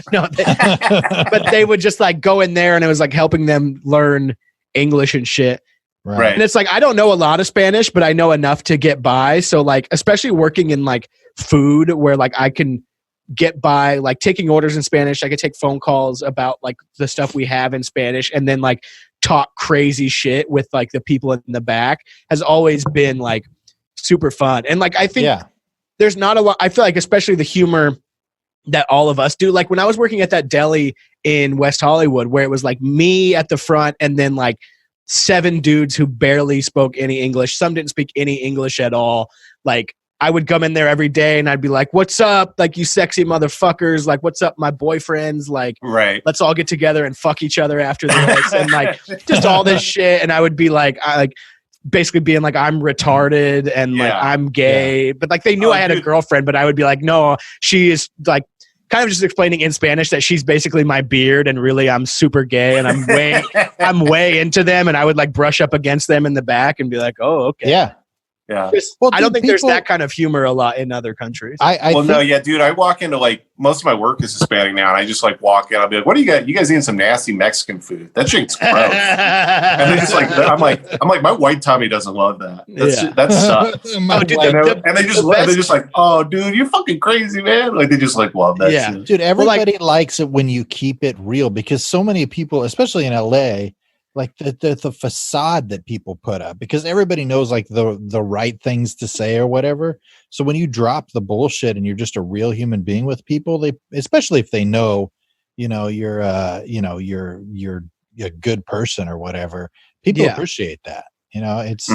[SPEAKER 4] they would just like go in there, and it was like helping them learn English and shit.
[SPEAKER 3] Right.
[SPEAKER 4] And it's like, I don't know a lot of Spanish, but I know enough to get by. So like, especially working in like food, where like I can get by, like taking orders in Spanish. I could take phone calls about like the stuff we have in Spanish, and then like talk crazy shit with like the people in the back, has always been like super fun. And like, I think there's not a lot, I feel like, especially the humor that all of us do. Like when I was working at that deli in West Hollywood, where it was like me at the front, and then like 7 dudes who barely spoke any English. Some didn't speak any English at all. Like I would come in there every day, and I'd be like, "What's up? Like, you sexy motherfuckers. Like, what's up, my boyfriends? Like, let's all get together and fuck each other after this." And like just all this shit. And I would be like, basically being like, I'm retarded and like I'm gay. But like they knew I had a girlfriend, but I would be like, no, she is like, kind of just explaining in Spanish that she's basically my beard, and really I'm super gay, and I'm way into them, and I would like brush up against them in the back and be like, oh, okay.
[SPEAKER 5] Yeah.
[SPEAKER 4] Well, I don't think there's that kind of humor a lot in other countries.
[SPEAKER 5] Dude, I walk into like, most of my work is Hispanic now, and I just like walk in, I'll be like, what do you got? You guys eating some nasty Mexican food? That shit's gross. And then it's like, I'm like, my white tummy doesn't love that. That sucks. And they just like, oh, dude, you're fucking crazy, man. Like they just like love that shit.
[SPEAKER 3] Dude, everybody likes it when you keep it real, because so many people, especially in LA, like the facade that people put up, because everybody knows like the right things to say or whatever. So when you drop the bullshit and you're just a real human being with people, they, especially if they know, you're a good person or whatever, people appreciate that. It's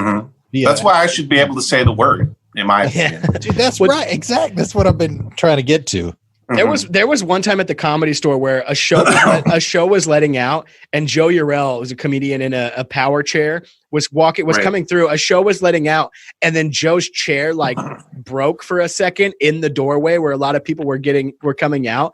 [SPEAKER 5] that's why I should be able to say the word, in my opinion.
[SPEAKER 3] Dude, that's right. Exactly. That's what I've been trying to get to.
[SPEAKER 4] There was one time at the Comedy Store where a show was letting out, and Joe Urell, was a comedian in a power chair, was coming through. A show was letting out, and then Joe's chair like broke for a second in the doorway where a lot of people were coming out,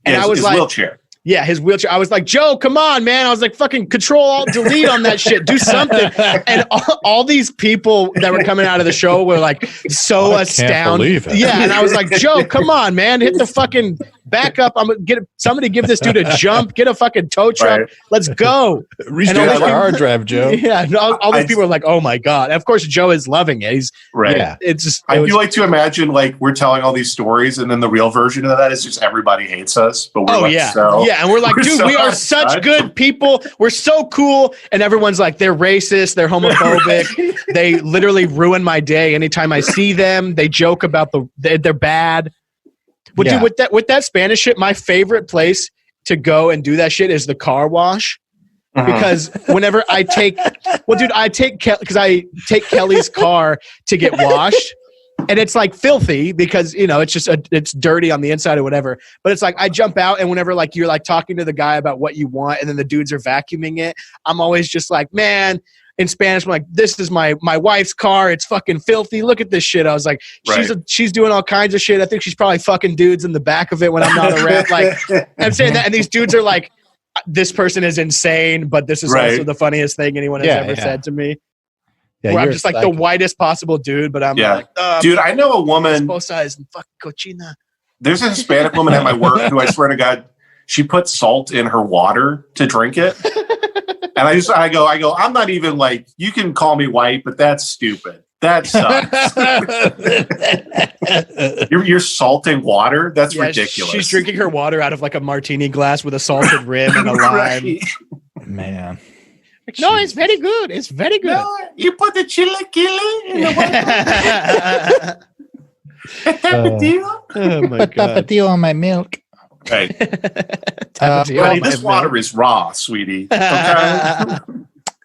[SPEAKER 4] and I was like, wheelchair. Yeah, his wheelchair. I was like, Joe, come on, man. I was like, fucking Control-Alt-Delete on that shit. Do something. And all these people that were coming out of the show were like so astounded. Yeah, and I was like, Joe, come on, man. Hit the fucking back up. I'm gonna somebody give this dude a jump. Get a fucking tow truck. Let's go.
[SPEAKER 3] Restart the hard drive, Joe.
[SPEAKER 4] Yeah, all these people are like, oh my God. And of course, Joe is loving it. He's
[SPEAKER 5] right.
[SPEAKER 4] Yeah, it's just.
[SPEAKER 5] I do like to imagine like we're telling all these stories, and then the real version of that is just everybody hates us. But we're
[SPEAKER 4] and we're like, dude, we are such good people. We're so cool. And everyone's like, they're racist. They're homophobic. They literally ruin my day. Anytime I see them, they joke about they're bad. But dude, with that Spanish shit, my favorite place to go and do that shit is the car wash. Because whenever I take Kelly's car to get washed. And it's like filthy because, it's dirty on the inside or whatever. But it's like I jump out, and whenever like you're like talking to the guy about what you want, and then the dudes are vacuuming it, I'm always just like, man, in Spanish, I'm like, this is my wife's car. It's fucking filthy. Look at this shit. I was like, she's doing all kinds of shit. I think she's probably fucking dudes in the back of it when I'm not around. Like, I'm saying that, and these dudes are like, this person is insane, but this is also the funniest thing anyone has ever said to me. Yeah, where I'm just like the whitest possible dude, but I'm like,
[SPEAKER 5] dude, I know a woman.
[SPEAKER 4] Both sides and fucking cochina.
[SPEAKER 5] There's a Hispanic woman at my work who I swear to God, she put salt in her water to drink it. And I go, I'm not even like, you can call me white, but that's stupid. That sucks. You're salting water? That's ridiculous.
[SPEAKER 4] She's drinking her water out of like a martini glass with a salted rim and a lime.
[SPEAKER 5] Right.
[SPEAKER 3] Man.
[SPEAKER 4] No, it's very good. It's very good.
[SPEAKER 5] No, you put the chili in the water.
[SPEAKER 4] Oh my god.
[SPEAKER 3] Tapatio on my milk.
[SPEAKER 5] Hey,
[SPEAKER 4] Tapatio
[SPEAKER 5] honey,
[SPEAKER 4] on my
[SPEAKER 5] this water
[SPEAKER 4] milk.
[SPEAKER 5] is raw, sweetie. Okay?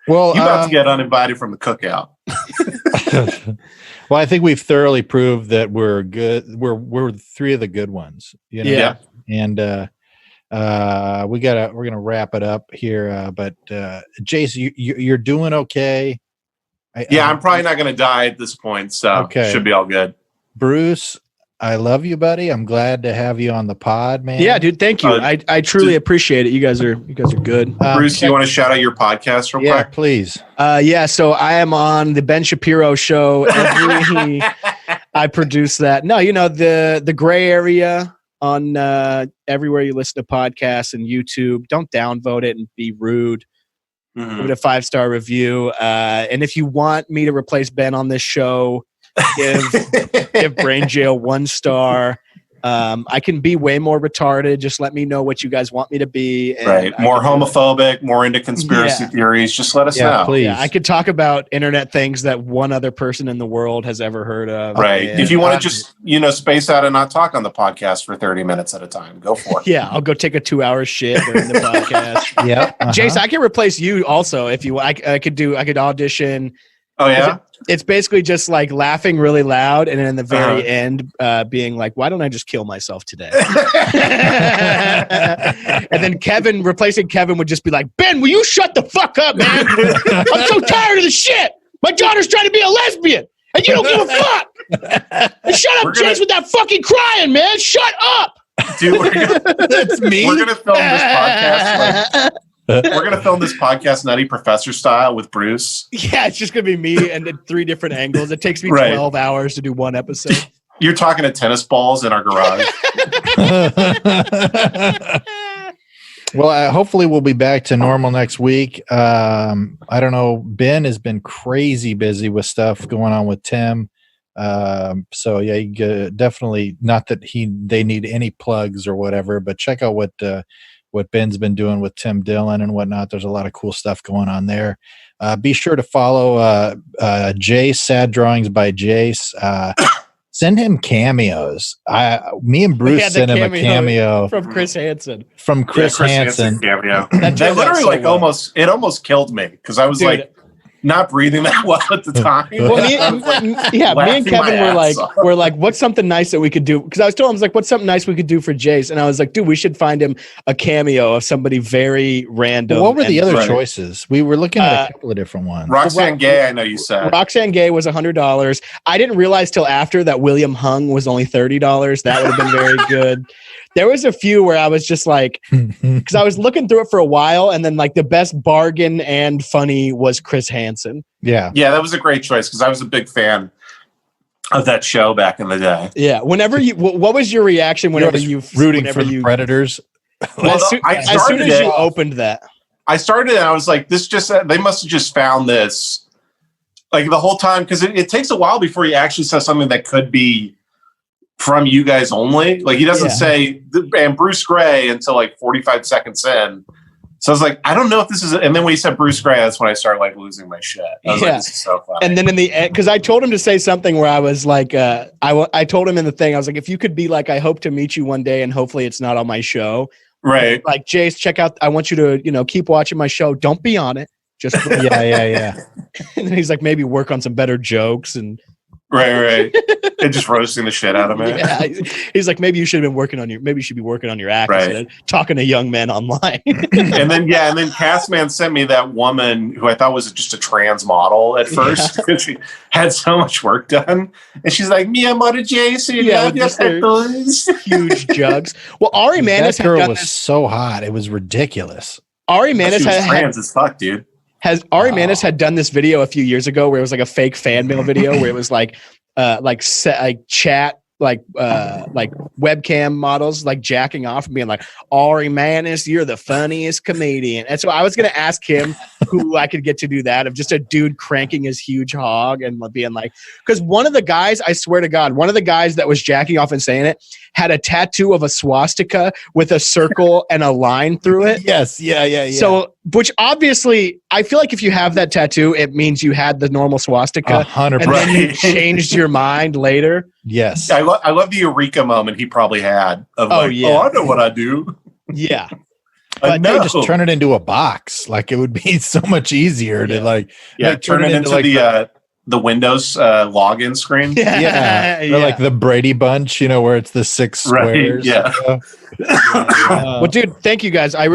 [SPEAKER 3] Well,
[SPEAKER 5] You about to get uninvited from the cookout.
[SPEAKER 3] well, I think we've thoroughly proved that we're good. We're three of the good ones. You know?
[SPEAKER 4] Yeah.
[SPEAKER 3] And we're gonna wrap it up here. But Jace, you're doing okay.
[SPEAKER 5] I'm probably not going to die at this point, so
[SPEAKER 3] Okay.
[SPEAKER 5] should be all good.
[SPEAKER 3] Bruce, I love you, buddy. I'm glad to have you on the pod, man.
[SPEAKER 4] Yeah, dude. Thank you. I truly
[SPEAKER 5] dude.
[SPEAKER 4] appreciate it. You guys are good.
[SPEAKER 5] Bruce, you want to shout out your podcast real
[SPEAKER 3] Yeah,
[SPEAKER 5] quick?
[SPEAKER 3] please.
[SPEAKER 4] So I am on the Ben Shapiro show. I produce that. No, the gray area on everywhere you listen to podcasts and YouTube. Don't downvote it and be rude.
[SPEAKER 5] Mhm.
[SPEAKER 4] Give it a 5-star review. And if you want me to replace Ben on this show, give Brain Jail 1 star. I can be way more retarded. Just let me know what you guys want me to be. And
[SPEAKER 5] Right. More homophobic, more into conspiracy theories. Just let us know.
[SPEAKER 3] Please.
[SPEAKER 4] Yeah, I could talk about internet things that one other person in the world has ever heard of.
[SPEAKER 5] Right.
[SPEAKER 4] And,
[SPEAKER 5] If you want to just, space out and not talk on the podcast for 30 minutes at a time, go for it.
[SPEAKER 4] yeah, I'll go take a 2-hour shit during the podcast.
[SPEAKER 3] Yeah.
[SPEAKER 4] Jace, I can replace you also if you. I could audition.
[SPEAKER 5] Oh, yeah?
[SPEAKER 4] It's basically just like laughing really loud, and then in the very end, being like, "Why don't I just kill myself today?" And then replacing Kevin would just be like, "Ben, will you shut the fuck up, man? I'm so tired of the shit. My daughter's trying to be a lesbian, and you don't give a fuck. And shut up, Jace, with that fucking crying, man. Shut up."
[SPEAKER 5] Dude,
[SPEAKER 3] That's me.
[SPEAKER 5] we're gonna film this podcast. We're gonna film this podcast Nutty Professor style with Bruce.
[SPEAKER 4] Yeah, it's just gonna be me and at 3 different angles. It takes me 12 hours to do one episode.
[SPEAKER 5] You're talking to tennis balls in our garage.
[SPEAKER 3] Well, hopefully we'll be back to normal next week. I don't know. Ben has been crazy busy with stuff going on with Tim. So yeah, you definitely, not that they need any plugs or whatever, but check out what Ben's been doing with Tim Dillon and whatnot. There's a lot of cool stuff going on there. Be sure to follow Jace, Sad Drawings by Jace. Send him cameos. Me and Bruce sent him a cameo
[SPEAKER 4] from Chris Hansen.
[SPEAKER 3] From Chris Hansen.
[SPEAKER 5] Cameo.
[SPEAKER 4] That
[SPEAKER 5] That literally
[SPEAKER 4] so well.
[SPEAKER 5] almost killed me because I was
[SPEAKER 4] Dude.
[SPEAKER 5] not breathing that well at the time.
[SPEAKER 4] Well, me and
[SPEAKER 5] Laughing
[SPEAKER 4] Kevin
[SPEAKER 5] my
[SPEAKER 4] were
[SPEAKER 5] ass off.
[SPEAKER 4] what's something nice that we could do? Because I was told him, what's something nice we could do for Jace? And I was like, dude, we should find him a cameo of somebody very random.
[SPEAKER 3] What were the other
[SPEAKER 5] Right.
[SPEAKER 3] choices? We were looking at a couple of different ones.
[SPEAKER 5] Roxanne Gay, I know you said.
[SPEAKER 4] Roxanne Gay was $100. I didn't realize till after that William Hung was only $30. That would have been very good. There was a few where I was just like, because I was looking through it for a while, and then like the best bargain and funny was Chris Hansen.
[SPEAKER 3] Yeah.
[SPEAKER 5] Yeah, that was a great choice because I was a big fan of that show back in the day.
[SPEAKER 4] Yeah. Whenever you, what was your reaction whenever you
[SPEAKER 3] rooting
[SPEAKER 4] whenever
[SPEAKER 3] for the Predators?
[SPEAKER 5] Well,
[SPEAKER 4] as soon as you opened that?
[SPEAKER 5] I started and I was like, they must have just found this like the whole time because it takes a while before he actually says something that could be from you guys only. Like he doesn't say and Bruce Gray until like 45 seconds in. So I was like, I don't know if this is, and then when he said Bruce Gray, that's when I started like losing my shit. I was like, this is so funny.
[SPEAKER 4] And then in the end, because I told him to say something where I was like, I told him in the thing, I was like, if you could be like, I hope to meet you one day and hopefully it's not on my show.
[SPEAKER 5] Right.
[SPEAKER 4] Like, Jace, check out, I want you to, keep watching my show. Don't be on it. Just,
[SPEAKER 3] Yeah.
[SPEAKER 4] And then he's like, maybe work on some better jokes and.
[SPEAKER 5] Right. And just roasting the shit out of me.
[SPEAKER 4] Yeah, he's like, maybe you should have been working on maybe you should be working on your act
[SPEAKER 5] Right.
[SPEAKER 4] instead of talking to young men online.
[SPEAKER 5] and then Castman sent me that woman who I thought was just a trans model at first because she had so much work done, and she's like, "Mi amor, Jason,
[SPEAKER 4] with just their huge jugs." Well, Ari Manis
[SPEAKER 3] That girl
[SPEAKER 4] had done
[SPEAKER 3] was
[SPEAKER 4] this.
[SPEAKER 3] so hot; it was ridiculous.
[SPEAKER 4] Ari Manis
[SPEAKER 5] She was
[SPEAKER 4] had
[SPEAKER 5] trans as fuck, dude.
[SPEAKER 4] Ari Manis had done this video a few years ago where it was like a fake fan mail video where it was like chat like webcam models like jacking off and being like, Ari Manis, you're the funniest comedian. And so I was gonna ask him who I could get to do that, of just a dude cranking his huge hog and being like, because one of the guys, I swear to God, one of the guys that was jacking off and saying it had a tattoo of a swastika with a circle and a line through it.
[SPEAKER 3] Yes. Yeah.
[SPEAKER 4] So, which obviously, I feel like if you have that tattoo, it means you had the normal swastika
[SPEAKER 3] 100%.
[SPEAKER 4] and then you changed your mind later.
[SPEAKER 3] Yes.
[SPEAKER 5] I love the eureka moment he probably had of I know what I do.
[SPEAKER 4] Yeah.
[SPEAKER 3] But they just turn it into a box. Like, it would be so much easier to
[SPEAKER 5] turn it into like the Windows login screen.
[SPEAKER 3] Or like the Brady Bunch, where it's the 6 squares.
[SPEAKER 5] Yeah.
[SPEAKER 4] Well, dude, thank you guys. I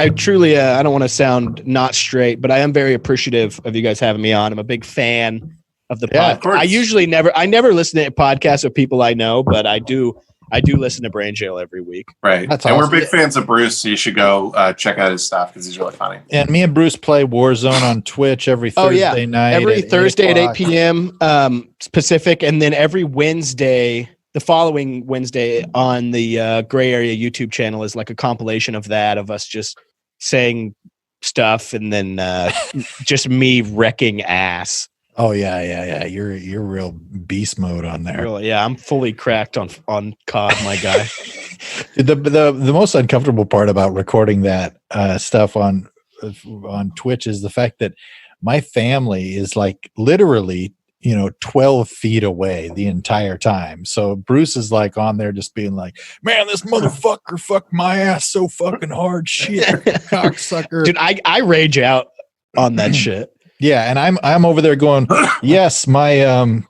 [SPEAKER 4] truly, I don't want to sound not straight, but I am very appreciative of you guys having me on. I'm a big fan of the podcast. I never listen to podcasts of people I know, but I do listen to Brain Jail every week.
[SPEAKER 5] Right.
[SPEAKER 3] That's
[SPEAKER 5] and
[SPEAKER 3] awesome.
[SPEAKER 5] We're big fans of Bruce, so you should go check out his stuff because he's really funny.
[SPEAKER 3] And me and Bruce play Warzone on Twitch every Thursday night.
[SPEAKER 4] Every Thursday at 8 p.m. Pacific, and then every Wednesday, the following Wednesday on the Gray Area YouTube channel is like a compilation of that, of us just saying stuff, and then just me wrecking ass.
[SPEAKER 3] Oh yeah. You're real beast mode on there.
[SPEAKER 4] Really, yeah, I'm fully cracked on COD, my guy.
[SPEAKER 3] The most uncomfortable part about recording that stuff on Twitch is the fact that my family is like literally 12 feet away the entire time. So Bruce is like on there just being like, man, this motherfucker fucked my ass so fucking hard, shit, cocksucker.
[SPEAKER 4] Dude, I rage out on that shit.
[SPEAKER 3] Yeah, and I'm over there going, yes, my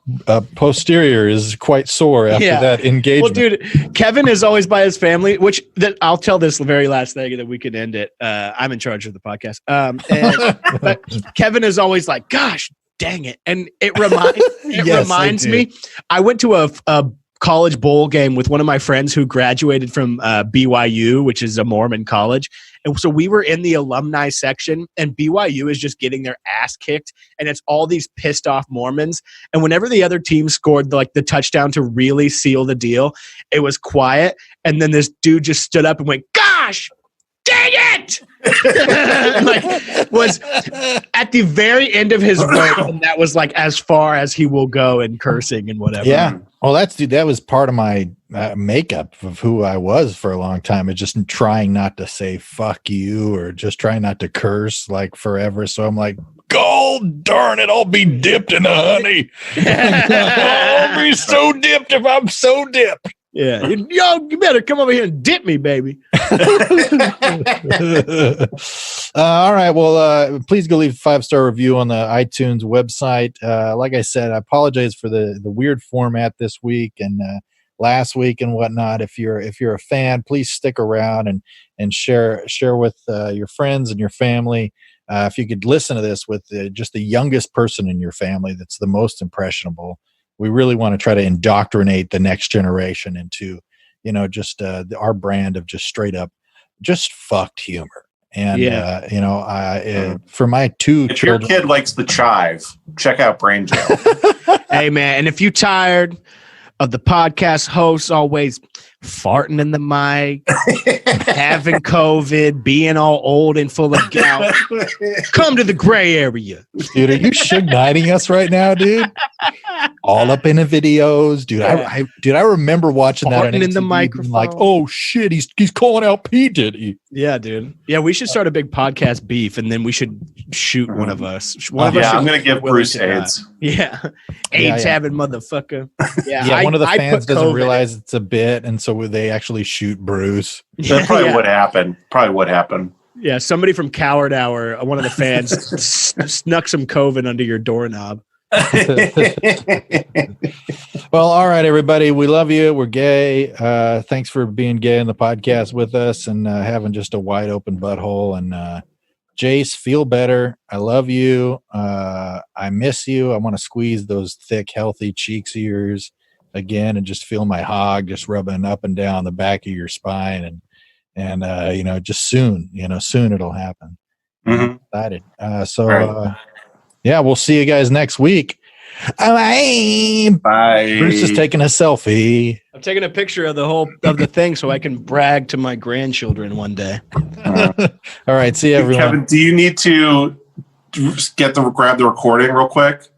[SPEAKER 3] posterior is quite sore after that engagement.
[SPEAKER 4] Well, dude, Kevin is always by his family, I'll tell this very last thing and then we can end it. I'm in charge of the podcast. But Kevin is always like, gosh, dang it. And it reminds me, I went to a college bowl game with one of my friends who graduated from BYU, which is a Mormon college. And so we were in the alumni section, and BYU is just getting their ass kicked, and it's all these pissed off Mormons. And whenever the other team scored like the touchdown to really seal the deal, it was quiet. And then this dude just stood up and went, gosh, dang it! Like, was at the very end of his vote, and that was like as far as he will go in cursing and whatever.
[SPEAKER 3] Yeah. Well, that was part of my makeup of who I was for a long time. It's just trying not to say fuck you or just trying not to curse like forever. So I'm like, God darn it, I'll be dipped in the honey. I'll be so dipped if I'm so dipped.
[SPEAKER 4] Yeah. You better come over here and dip me, baby.
[SPEAKER 3] All right. Well, please go leave a 5-star review on the iTunes website. Like I said, I apologize for the weird format this week and last week and whatnot. If you're a fan, please stick around and share with your friends and your family. If you could listen to this with just the youngest person in your family that's the most impressionable. We really want to try to indoctrinate the next generation into, just our brand of just straight up, just fucked humor. And, for my 2
[SPEAKER 5] if
[SPEAKER 3] children.
[SPEAKER 5] If your kid likes the chive, check out Brain Jail.
[SPEAKER 4] Hey, man. And if you're tired of the podcast hosts always farting in the mic, having COVID, being all old and full of gout, come to the gray area.
[SPEAKER 3] Dude, are you shigniting us right now, dude? All up in the videos, dude. I remember watching that
[SPEAKER 4] in the microphone.
[SPEAKER 3] Like, oh shit, he's calling out P Diddy.
[SPEAKER 4] Yeah, dude. Yeah, we should start a big podcast beef, and then we should shoot one of us.
[SPEAKER 5] I'm gonna give Bruce AIDS.
[SPEAKER 4] Yeah, AIDS having motherfucker.
[SPEAKER 3] Yeah, one of the fans doesn't realize it's a bit, and so they actually shoot Bruce.
[SPEAKER 5] That probably would happen.
[SPEAKER 4] Yeah, somebody from Coward Hour, one of the fans, snuck some COVID under your doorknob.
[SPEAKER 3] Well, all right, everybody. We love you. We're gay. Thanks for being gay on the podcast with us and having just a wide open butthole. And Jace, feel better. I love you. I miss you. I want to squeeze those thick, healthy cheeks of yours again and just feel my hog just rubbing up and down the back of your spine. And just soon it'll happen. I'm excited. Yeah, we'll see you guys next week. Bye. Bruce is taking a selfie.
[SPEAKER 4] I'm taking a picture of the thing so I can brag to my grandchildren one day.
[SPEAKER 3] All right, see you, everyone.
[SPEAKER 5] Kevin, do you need to grab the recording real quick?